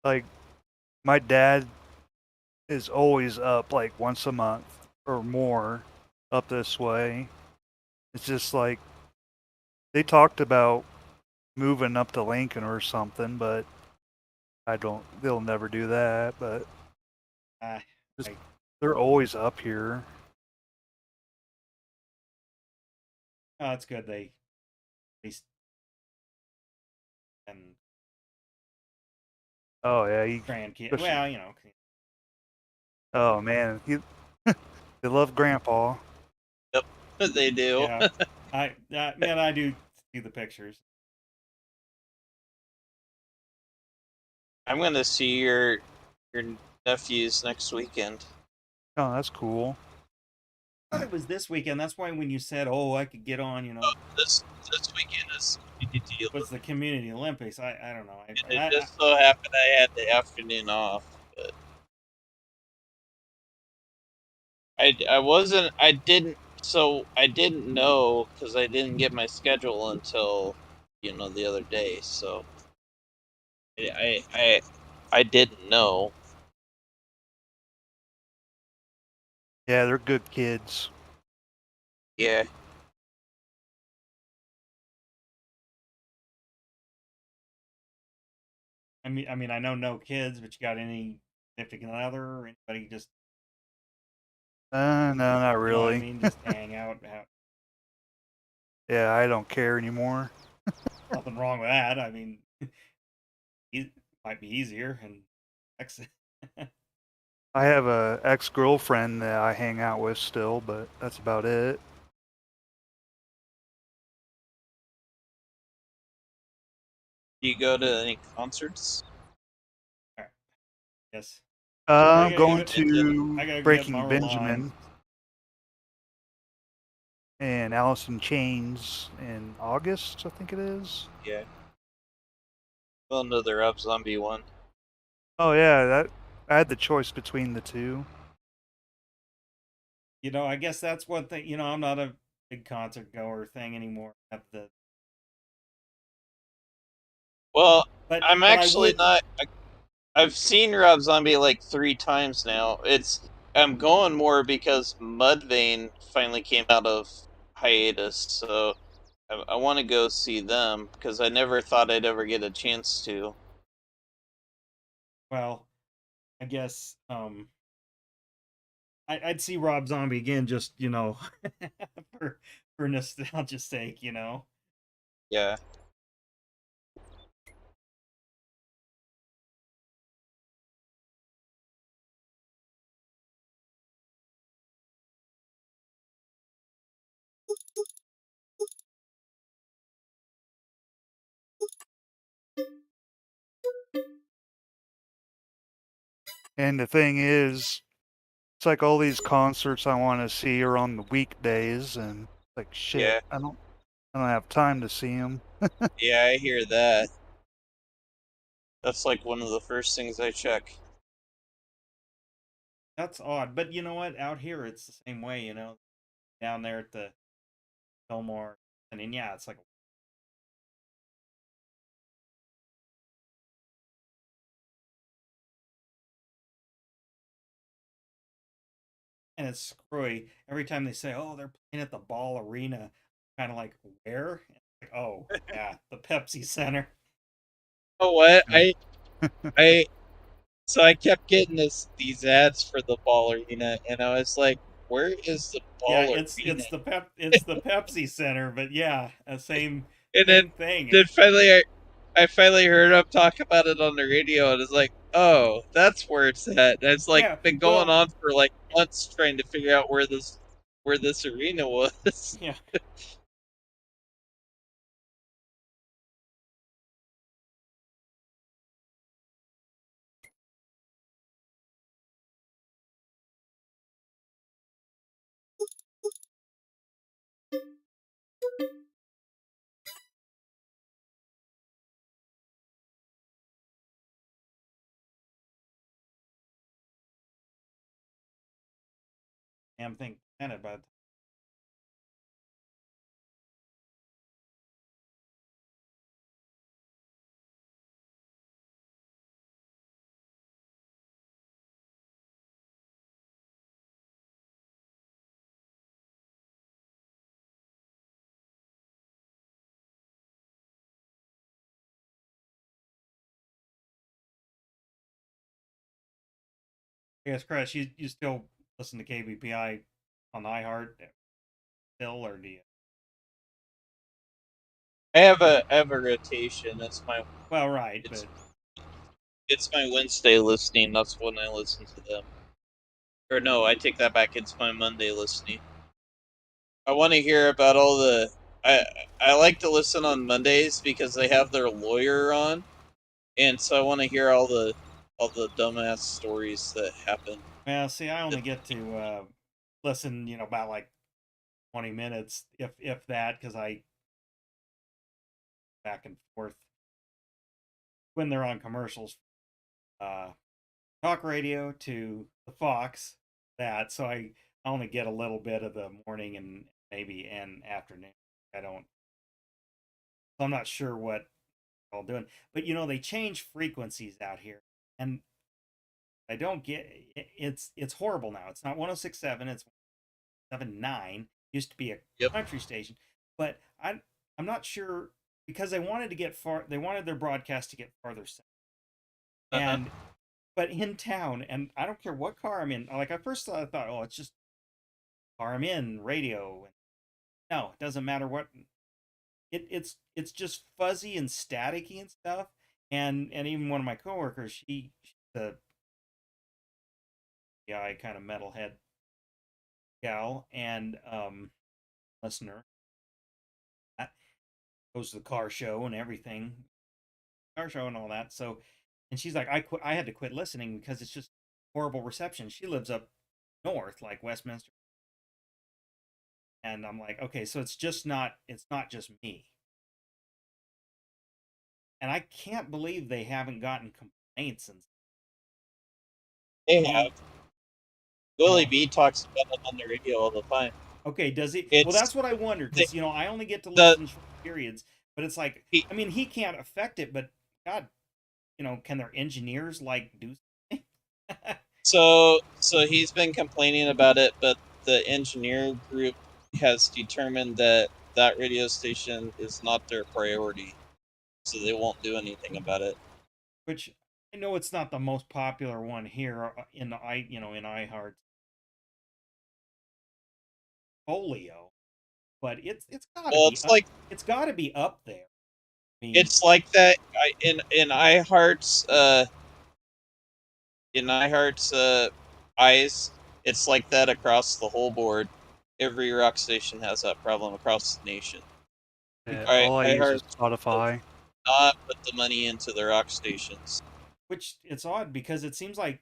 Like, my dad is always up like once a month or more up this way. It's just like they talked about moving up to Lincoln or something, but they'll never do that. But just, they're always up here. Oh, it's good they and Oh yeah, grandkid. Well, oh man, they love Grandpa. Yep, they do. Yeah, I do see the pictures. I'm gonna see your nephews next weekend. Oh, that's cool. I thought it was this weekend. That's why when you said, "Oh, I could get on," This weekend is community. was the Community Olympics. I don't know. It just so happened I had the afternoon off, but I didn't know because I didn't get my schedule until the other day. So I didn't know. Yeah, they're good kids. Yeah. I mean, I know no kids, but you got any significant other or anybody just, No, not you know what I really. mean, just hang out? Yeah, I don't care anymore. Nothing wrong with that. I mean, it might be easier and exit. I have a ex-girlfriend that I hang out with still, but that's about it. Do you go to any concerts? Yes. I'm gotta going go- to I gotta get Breaking Marvel Benjamin and Alice in Chains in August, I think it is. Yeah. Going to the Rob Zombie one. Oh yeah, that I had the choice between the two. You know, I guess that's one thing. You know, I'm not a big concert goer thing anymore. Well, But I'm I actually would. not. I've seen Rob Zombie like 3 times now. I'm going more because Mudvayne finally came out of hiatus, so I want to go see them because I never thought I'd ever get a chance to. Well, I guess I'd see Rob Zombie again, just for nostalgia's sake, you know. Yeah. And the thing is, it's like all these concerts I want to see are on the weekdays, and like shit, Yeah. I don't have time to see them. Yeah, I hear that. That's like one of the first things I check. That's odd, but you know what? Out here, it's the same way. You know, down there at the Fillmore, and then, yeah, it's like, and it's screwy every time they say, "Oh, they're playing at the Ball Arena." Kind of like, where? Like, oh, yeah, the Pepsi Center. Oh, what? I so I kept getting these ads for the Ball Arena, and I was like, "Where is the Yeah, Ball it's Arena?" it's the Pepsi Center, but yeah, And same thing. then finally, I finally heard him talk about it on the radio, and it's like, "Oh, that's where it's at." And it's like Yeah, been going well, on for like months trying to figure out where this arena was. yeah, damn thing planet, but I guess, Chris, you still listen to KBPI on iHeart still, or do you? I have a rotation. Well, right, It's but it's my Wednesday listening. That's when I listen to them. Or no, I take that back. It's my Monday listening. I want to hear about all the. I I like to listen on Mondays because they have their lawyer on, and so I want to hear all the dumbass stories that happen. well, see, I only get to listen, about like 20 minutes, if that, because I back and forth when they're on commercials, uh, talk radio to the Fox, that, so I only get a little bit of the morning and maybe and afternoon. I don't. So I'm not sure what they're all doing, but they change frequencies out here, and I don't get it's horrible now. It's not 106.7, it's 107.9. Used to be a Yep. country station, but I'm not sure, because they wanted to get far. They wanted their broadcast to get farther south. And but in town, and I don't care what car I'm in. Like at first I thought, oh, it's just car I'm in, radio. No, it doesn't matter what. It's just fuzzy and staticky and stuff. And even one of my coworkers, she's a guy kind of metalhead gal and listener that goes to the car show and everything, car show and all that. So, and she's like, I had to quit listening because it's just horrible reception. She lives up north, like Westminster, and I'm like, okay, so it's not just me. And I can't believe they haven't gotten complaints. And They I have. mean, Willie know, B talks about it on the radio all the time. okay, does he? Well, It's that's what I wonder the, because I only get to the listen short periods. But it's like, he, I mean, he can't affect it, but God, can their engineers like do something? so he's been complaining about it, but the engineer group has determined that that radio station is not their priority, so they won't do anything about it. Which I know it's not the most popular one here in in iHeart folio, but it's got to Well, be up, it's got to be up there. I mean, it's like that in iHeart's eyes. It's like that across the whole board. Every rock station has that problem across the nation. Yeah, I all I use heard is Spotify. not put the money into the rock stations. which it's odd because it seems like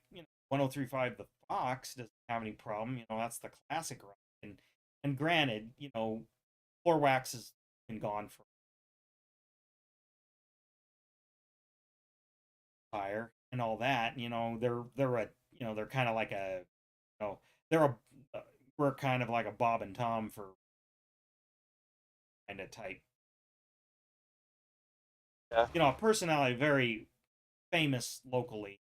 1035 the Fox doesn't have any problem. That's the classic rock, and granted, Floor Wax has been gone for fire and all that. They're a they're kind of like a they're a we're kind of like a Bob and Tom for kind of type. Yeah. A personality very famous locally.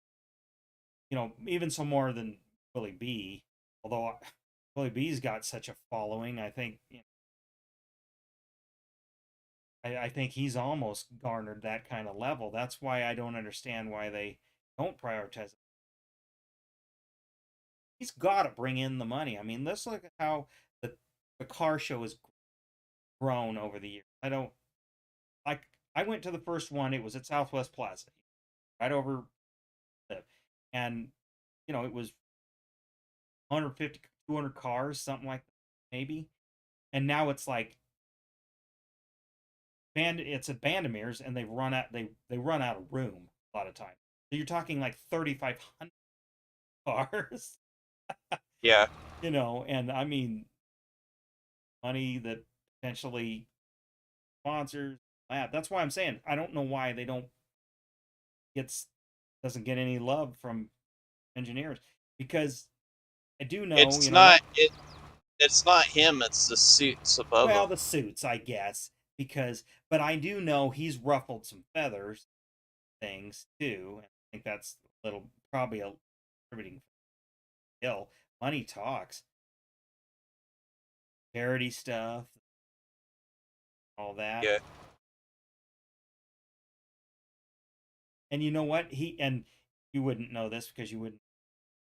Even some more than Willie B. Although Willie B's got such a following, I think I think he's almost garnered that kind of level. That's why I don't understand why they don't prioritize it. He's got to bring in the money. I mean, let's look at how the car show has grown over the years. I went to the first one. It was at Southwest Plaza, right over the, and it was 150, 200 cars, something like that, maybe. And now it's like it's at Vandermeer's, and they run out of room a lot of times. So you're talking like 3,500 cars. Yeah. And I mean money that potentially sponsors that. That's why I'm saying I don't know why they don't doesn't get any love from engineers, because I do know It's not it's not him, it's the suits above well, him. the suits, I guess, but I do know he's ruffled some feathers things too. I think that's probably a contributing ill. Money talks, charity stuff, all that. Yeah. And you know what? You wouldn't know this because you wouldn't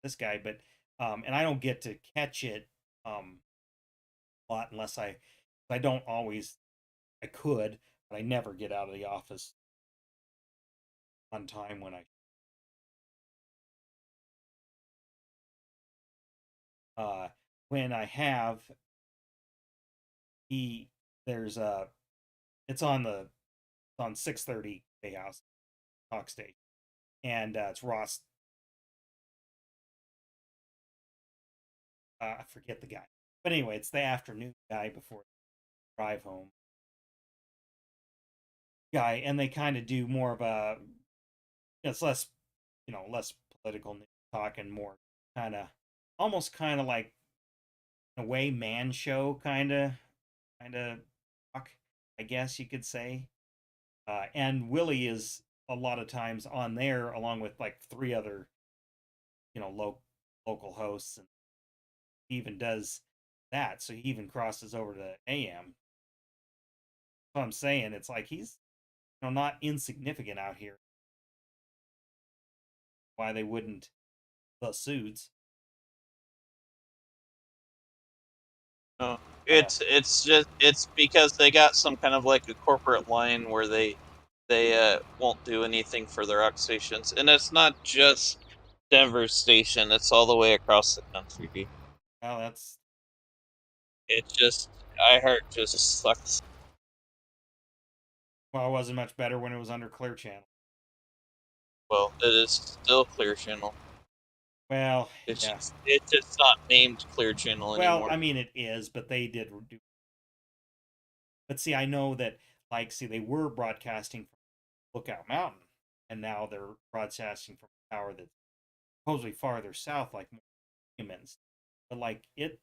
this guy, but and I don't get to catch it a lot unless I don't always. I could, but I never get out of the office on time when I have there's it's on 6:30 Bay House Talk Station, and it's Ross. I forget the guy, but anyway, it's the afternoon guy before drive home guy, and they kind of do more of a it's less less political news talk and more almost kind of like in a way man show kind of talk, I guess you could say. And Willie is a lot of times on there along with like three other local hosts, and he even does that, so he even crosses over to AM. So I'm saying it's like he's not insignificant out here. why they wouldn't the suits. No, it's because they got some kind of like a corporate line where they won't do anything for their rock stations, and it's not just Denver station; it's all the way across the country. Well, that's It just iHeart just sucks. well, it wasn't much better when it was under Clear Channel. Well, it is still Clear Channel. Well, It's yeah. just not named Clear Channel anymore. Well, I mean it is, but they did do. But see, I know that they were broadcasting from Lookout Mountain, and now they're broadcasting from a tower that's supposedly farther south, like Monuments. But like it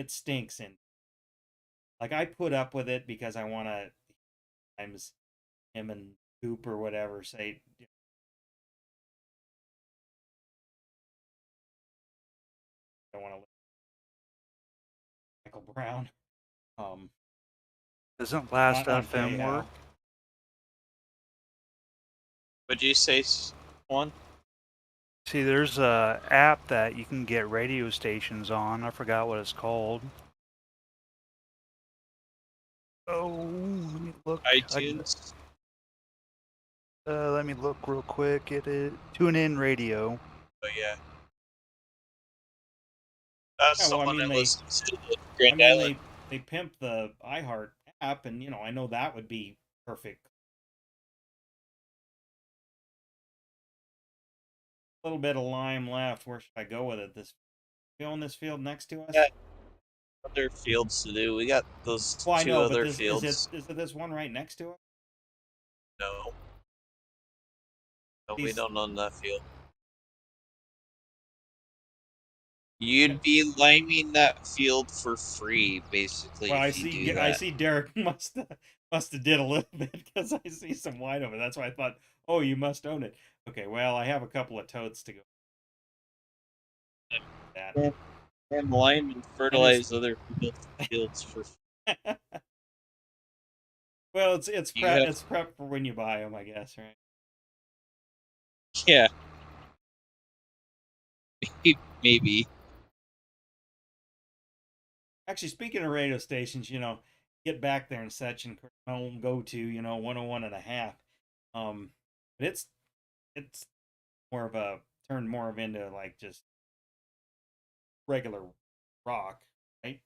stinks, and like I put up with it because I want to times him and Coop or whatever say. I want to Michael Brown. Doesn't Last not on FM KHAL. work? Would you say one? See, there's a app that you can get radio stations on. I forgot what it's called. Oh, let me look. iTunes. Let me look real quick. It is TuneIn Radio. Oh yeah. That's Yeah, well, I someone mean, I they- listen to in Grand I mean, Island. they pimp the iHeart app, and I know that would be perfect. A little bit of lime left. Where should I go with it? We own this field next to us. Yeah. Other fields to do. We got those Well, I two know, other but fields. is it this one right next to it? No. No, we These- don't own that field. You'd be liming that field for free, basically. Well, if you do that. I see Derek must have did a little bit because I see some white over. That's why I thought, oh, you must own it. Okay, well, I have a couple of totes to go. That. And lime and fertilize other people's fields for free. Well, it's You prep have- it's prep for when you buy them, I guess, right? Yeah. Maybe. Actually, speaking of radio stations, get back there and such, and home go to 101.5. But it's more of a turned more of into like just regular rock, right?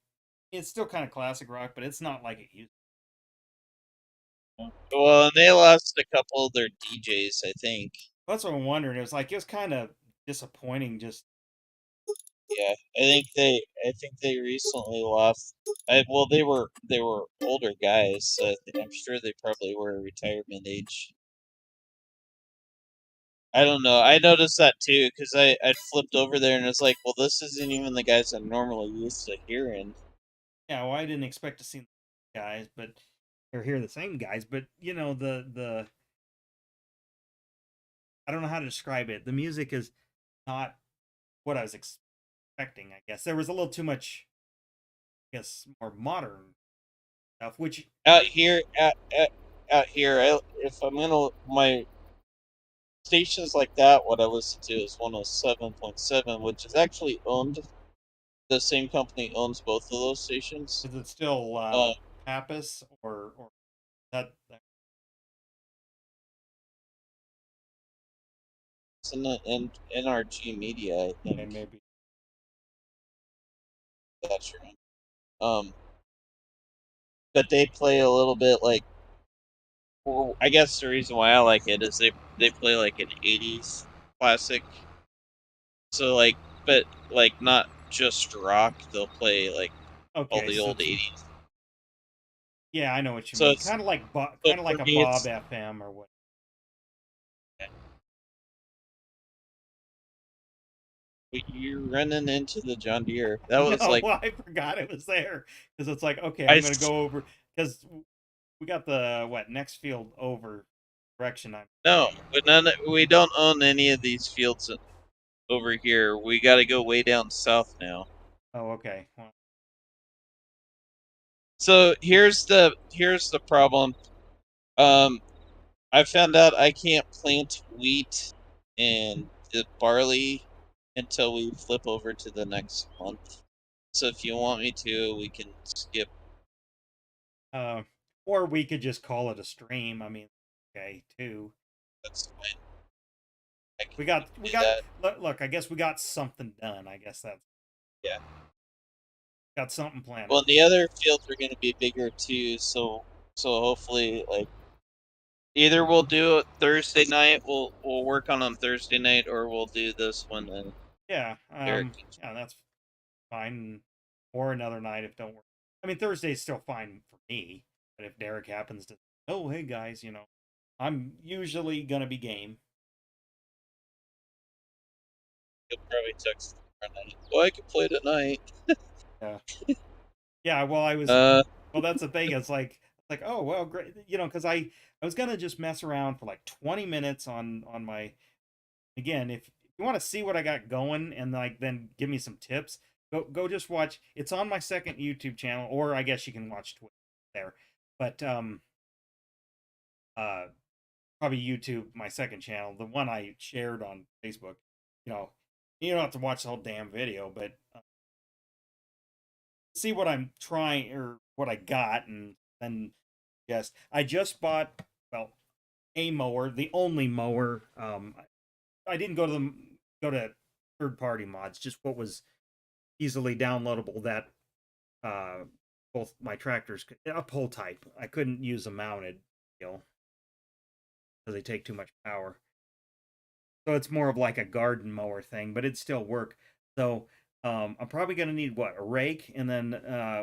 It's still kind of classic rock, but it's not like it used. Well, and they lost a couple of their DJs, I think. That's what I'm wondering. It was kind of disappointing. Just Yeah, I think they recently lost. Well, they were older guys, so I'm sure they probably were retirement age. I don't know. I noticed that too because I flipped over there and it's like, well, this isn't even the guys I'm normally used to hearing. yeah, well, I didn't expect to see guys, but or hear the same guys, but the I don't know how to describe it. The music is not what I was expecting. I guess there was a little too much, I guess, more modern stuff. Which Out here, if I'm gonna my stations like that, what I listen to is 107.7, which is actually owned. The same company owns both of those stations. is it still Pappas or that? It's in NRG Media, I think. Okay, maybe. That's right. But they play a little bit like. Well, I guess the reason why I like it is they play like an '80s classic. So but not just rock. They'll play like Okay, all the so old '80s. yeah, I know what you So mean. it's- Kind of like for a me, Bob it's- FM or what? You're running into the John Deere. That was No, like I forgot it was there because it's like okay, I I'm gonna s- go over because we got the next field over direction. no, but we don't own any of these fields over here. We got to go way down south now. Oh, okay. Well, So here's the problem. Um, I found out I can't plant wheat and barley until we flip over to the next month. So if you want me to, we can skip. Or we could just call it a stream. I mean, okay, too. That's fine. I can We do got. that. Look, I guess we got something done. I guess that's Yeah. got something planned. Well, the other fields are going to be bigger too, so hopefully, like, either we'll do it Thursday night. We'll work on them Thursday night, or we'll do this one and Yeah, Derek. yeah, that's fine. Or another night if don't work. I mean, Thursday's still fine for me, but if Derek happens to, oh hey guys, you know, I'm usually gonna be game. He'll probably text tomorrow night. Well, I can play it at night. Yeah. Yeah. Well, I was. Uh, Well, that's the thing. It's like oh well, great. You know, because I was gonna just mess around for like 20 minutes on my. Again, if you want to see what I got going and like then give me some tips, go just watch. It's on my second YouTube channel, or I guess you can watch Twitch there. But uh probably YouTube, my second channel, the one I shared on Facebook. You know, you don't have to watch the whole damn video, but see what I'm trying or what I got, and then yes, I just bought well a mower, the only mower. I didn't go to third party mods, just what was easily downloadable that both my tractors could, a pull type. I couldn't use a mounted, you know, because they take too much power. So it's more of like a garden mower thing, but it'd still work. So I'm probably gonna need what, a rake, and then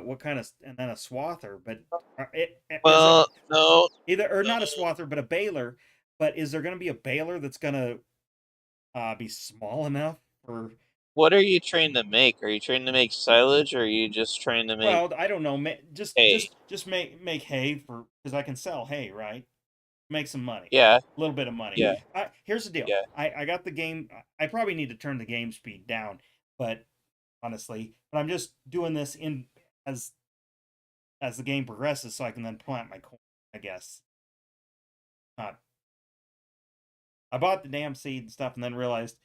what kind of, and then a swather. But well, no, either or no. not a swather, but a baler. But is there gonna be a baler that's gonna be small enough for? What are you trying to make? Are you trying to make silage, or are you just trying to make Well, I don't know. hay? Just make hay for, because I can sell hay, right? Make some money, Yeah, a little bit of money. yeah, Here's the deal. yeah. I got the game. I probably need to turn the game speed down, but honestly, but I'm just doing this in as the game progresses, so I can then plant my corn. I guess. Not. I bought the damn seed and stuff, and then realized,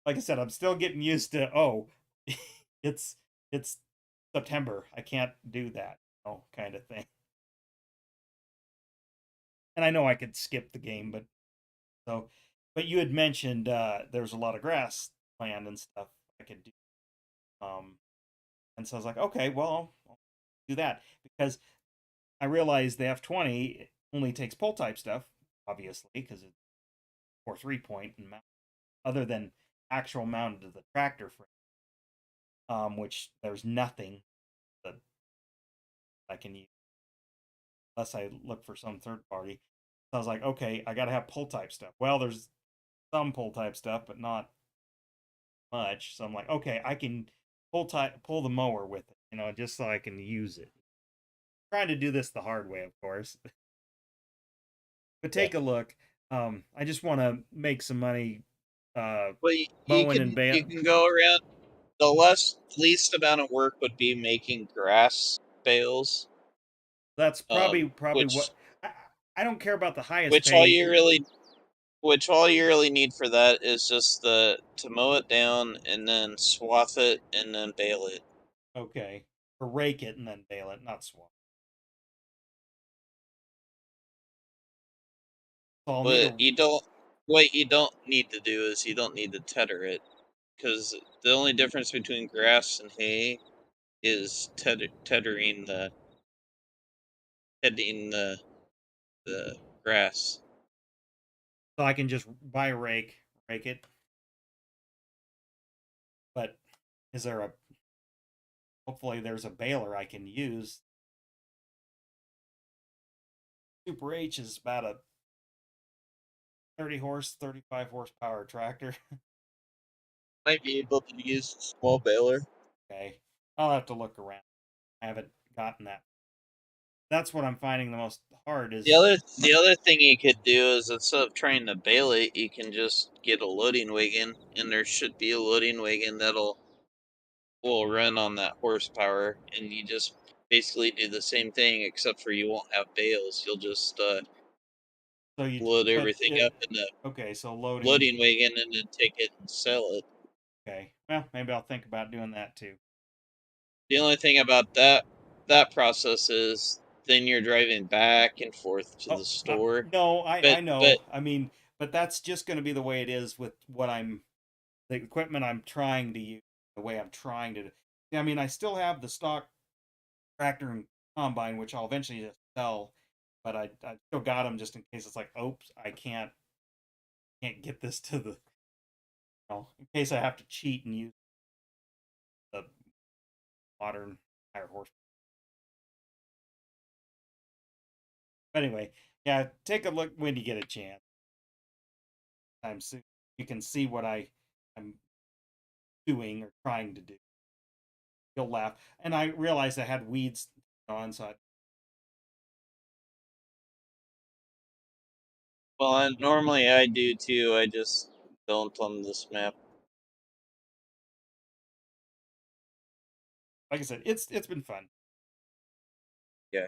like I said, I'm still getting used to. Oh, it's it's September. I can't do that. Oh, kind of thing. And I know I could skip the game, but so, but you had mentioned there's a lot of grass land and stuff I could do. And so I was like, okay, well, I'll do that because I realized the F20 only takes pull type stuff, obviously, because it's 4 3-point and mount, other than actual mounted to the tractor frame, which there's nothing that I can use unless I look for some third party. So I was like, okay, I got to have pull type stuff. Well, there's some pull type stuff, but not much. So I'm like, okay, I can pull the mower with it, you know, just so I can use it. Trying to do this the hard way, of course. But take a look. I just want to make some money Well, mowing and you can go around. The least amount of work would be making grass bales. That's probably Which what I don't care about the highest which all pay. you really need for that is just to mow it down and then swath it and then bale it. Okay, or rake it and then bale it, not swap. So I'll need But what you don't need to do is you don't need to tether it, because the only difference between grass and hay is tethering the grass. so I can just buy a rake it. But is there a, hopefully there's a baler I can use. Super H is about a 35 horsepower tractor. Might be able to use a small baler. Okay, I'll have to look around. I haven't gotten that. That's what I'm finding the most hard is The other thing you could do is, instead of trying to bale it, you can just get a loading wagon, and there should be a loading wagon will run on that horsepower, and you just basically do the same thing, except for you won't have bales. You'll just So you load but everything it, up in the okay, so loading. loading wagon and then take it and sell it. Okay, well, maybe I'll think about doing that too. The only thing about that process is then you're driving back and forth to Oh, the store. no, I But know. I mean, but that's just going to be the way it is with the equipment I'm trying to use, the way I'm trying to. I mean, I still have the stock tractor and combine, which I'll eventually just sell, but I still got them just in case it's like, oops, I can't get this to the, in case I have to cheat and use the modern higher horsepower. But anyway, yeah, take a look when you get a chance. Time soon, you can see what I'm doing or trying to do. You'll laugh. And I realized I had weeds on, so well, normally I do too. I just don't on this map. like I said, it's been fun. Yeah.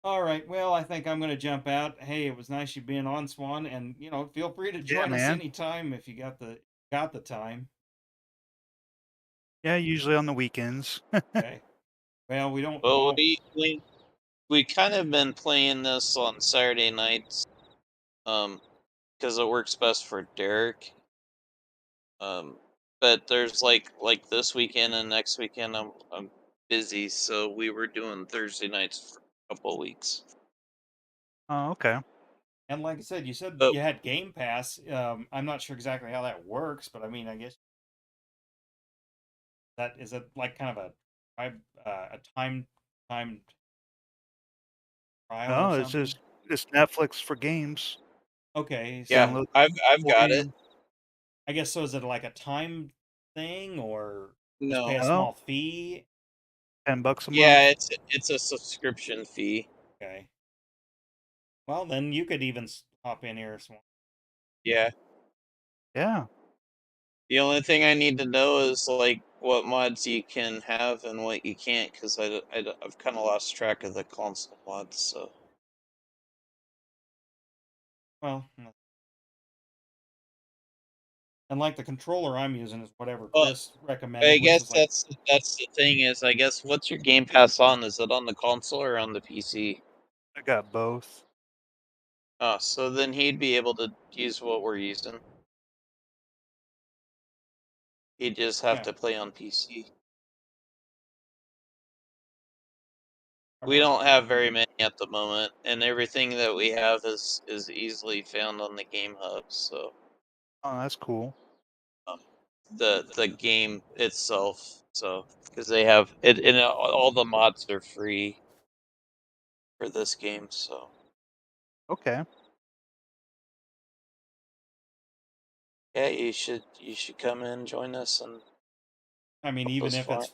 All right. Well, I think I'm going to jump out. Hey, it was nice you being on, Swan, and feel free to join us man. anytime if you got the time. Yeah, usually on the weekends. Okay. Well, we don't. Well, we kind of been playing this on Saturday nights, because it works best for Derek. But there's like this weekend and next weekend I'm busy, so we were doing Thursday nights for a couple of weeks. Oh, okay. And like I said, you said But you had Game Pass. I'm not sure exactly how that works, but I mean, I guess that is it like kind of a timed trial No, or it's something. just it's Netflix for games. Okay. So yeah, Download I've got it. I guess so. Is it like a time thing or just pay No. a No. small fee? $10 a month. Yeah, it's a subscription fee. Okay. Well, then you could even hop in here, Swan. Yeah. Yeah. The only thing I need to know is like what mods you can have and what you can't, because I've kind of lost track of the console mods. So Well, and like the controller I'm using is whatever well, Chris recommended, I which guess is like, that's the thing is I guess what's your Game Pass on? Is it on the console or on the PC? I got both. Oh, so then he'd be able to use what we're using. He'd just have yeah. to play on PC. Or We what- don't have very many at the moment, and everything that we have is easily found on the Game Hub. So Oh, that's cool. the game itself, so because they have it, and all the mods are free for this game. So Okay. yeah, you should come in and join us and I mean, help even us if find. it's,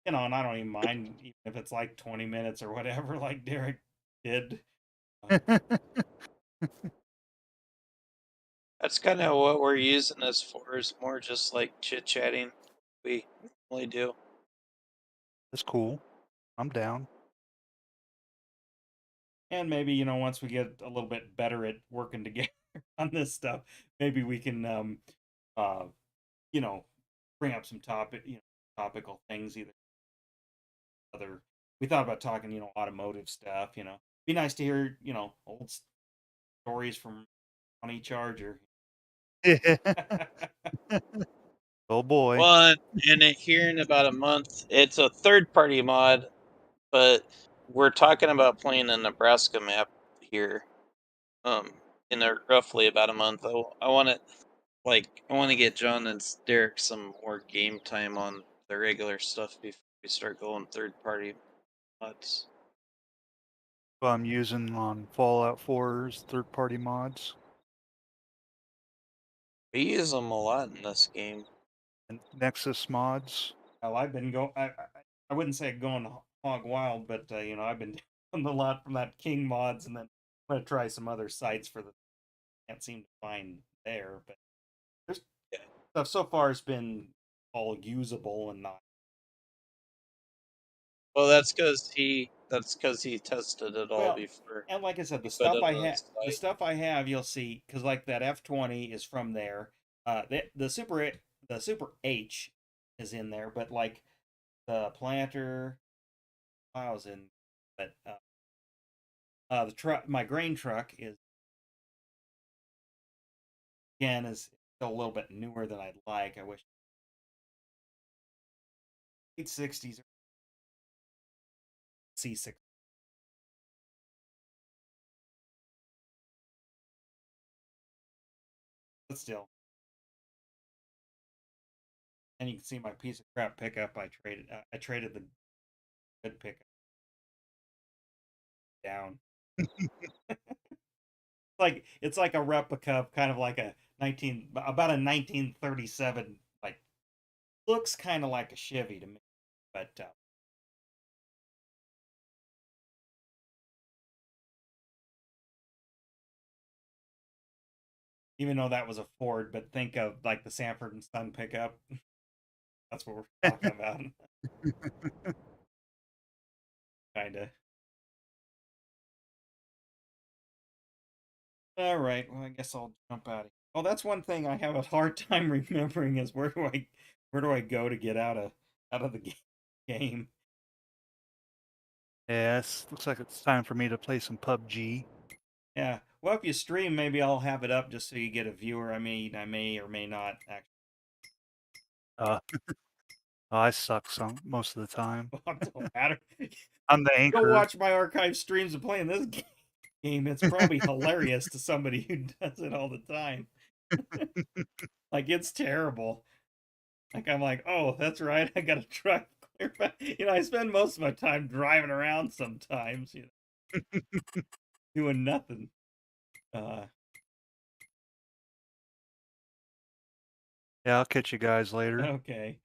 and I don't even mind even if it's like 20 minutes or whatever, like Derek did. That's kind of what we're using this for. Is more just like chit chatting. We normally do. That's cool. I'm down. And maybe, once we get a little bit better at working together on this stuff, maybe we can, uh, bring up some topical things, either other. We thought about talking, automotive stuff. Be nice to hear, old stories from Johnny Charger. Oh boy. Well, and here in about a month, it's a third-party mod, but we're talking about playing a Nebraska map here. In roughly about a month. I want to get John and Derek some more game time on the regular stuff before we start going third-party mods. So I'm using on Fallout 4's third-party mods We use them a lot in this game. and Nexus mods. Well, I've been going. I wouldn't say going hog wild, but I've been doing a lot from that King mods, and then I'm gonna try some other sites for the. Can't seem to find there, but there's stuff so far has been all usable and not. Well, that's That's because he tested it all Well, before and like I said, he put it on his the site. stuff I have, you'll see, because like that F20 is from there. The Super H is in there, but like the planter, I was in, but the truck, my grain truck is again is still a little bit newer than I'd like. I wish 860s or C6. But still. And you can see my piece of crap pickup I traded. I traded the good pickup down. Like it's like a replica of kind of like a 1937, like looks kind of like a Chevy to me, but even though that was a Ford, but think of like the Sanford and Son pickup. That's what we're talking about. Kind of. All right. Well, I guess I'll jump out of here. Oh, that's one thing I have a hard time remembering is where do I go to get out of the game? Yes, looks like it's time for me to play some PUBG. Yeah. Well, if you stream, maybe I'll have it up just so you get a viewer. I may or may not actually. Uh, I suck some most of the time. It don't matter. I'm the Go anchor. watch my archive streams of playing this game. It's probably hilarious to somebody who does it all the time. Like it's terrible. Like I'm like, oh, that's right. I gotta drive clear back. You know, I spend most of my time driving around sometimes. You know, doing nothing. Yeah, I'll catch you guys later. Okay.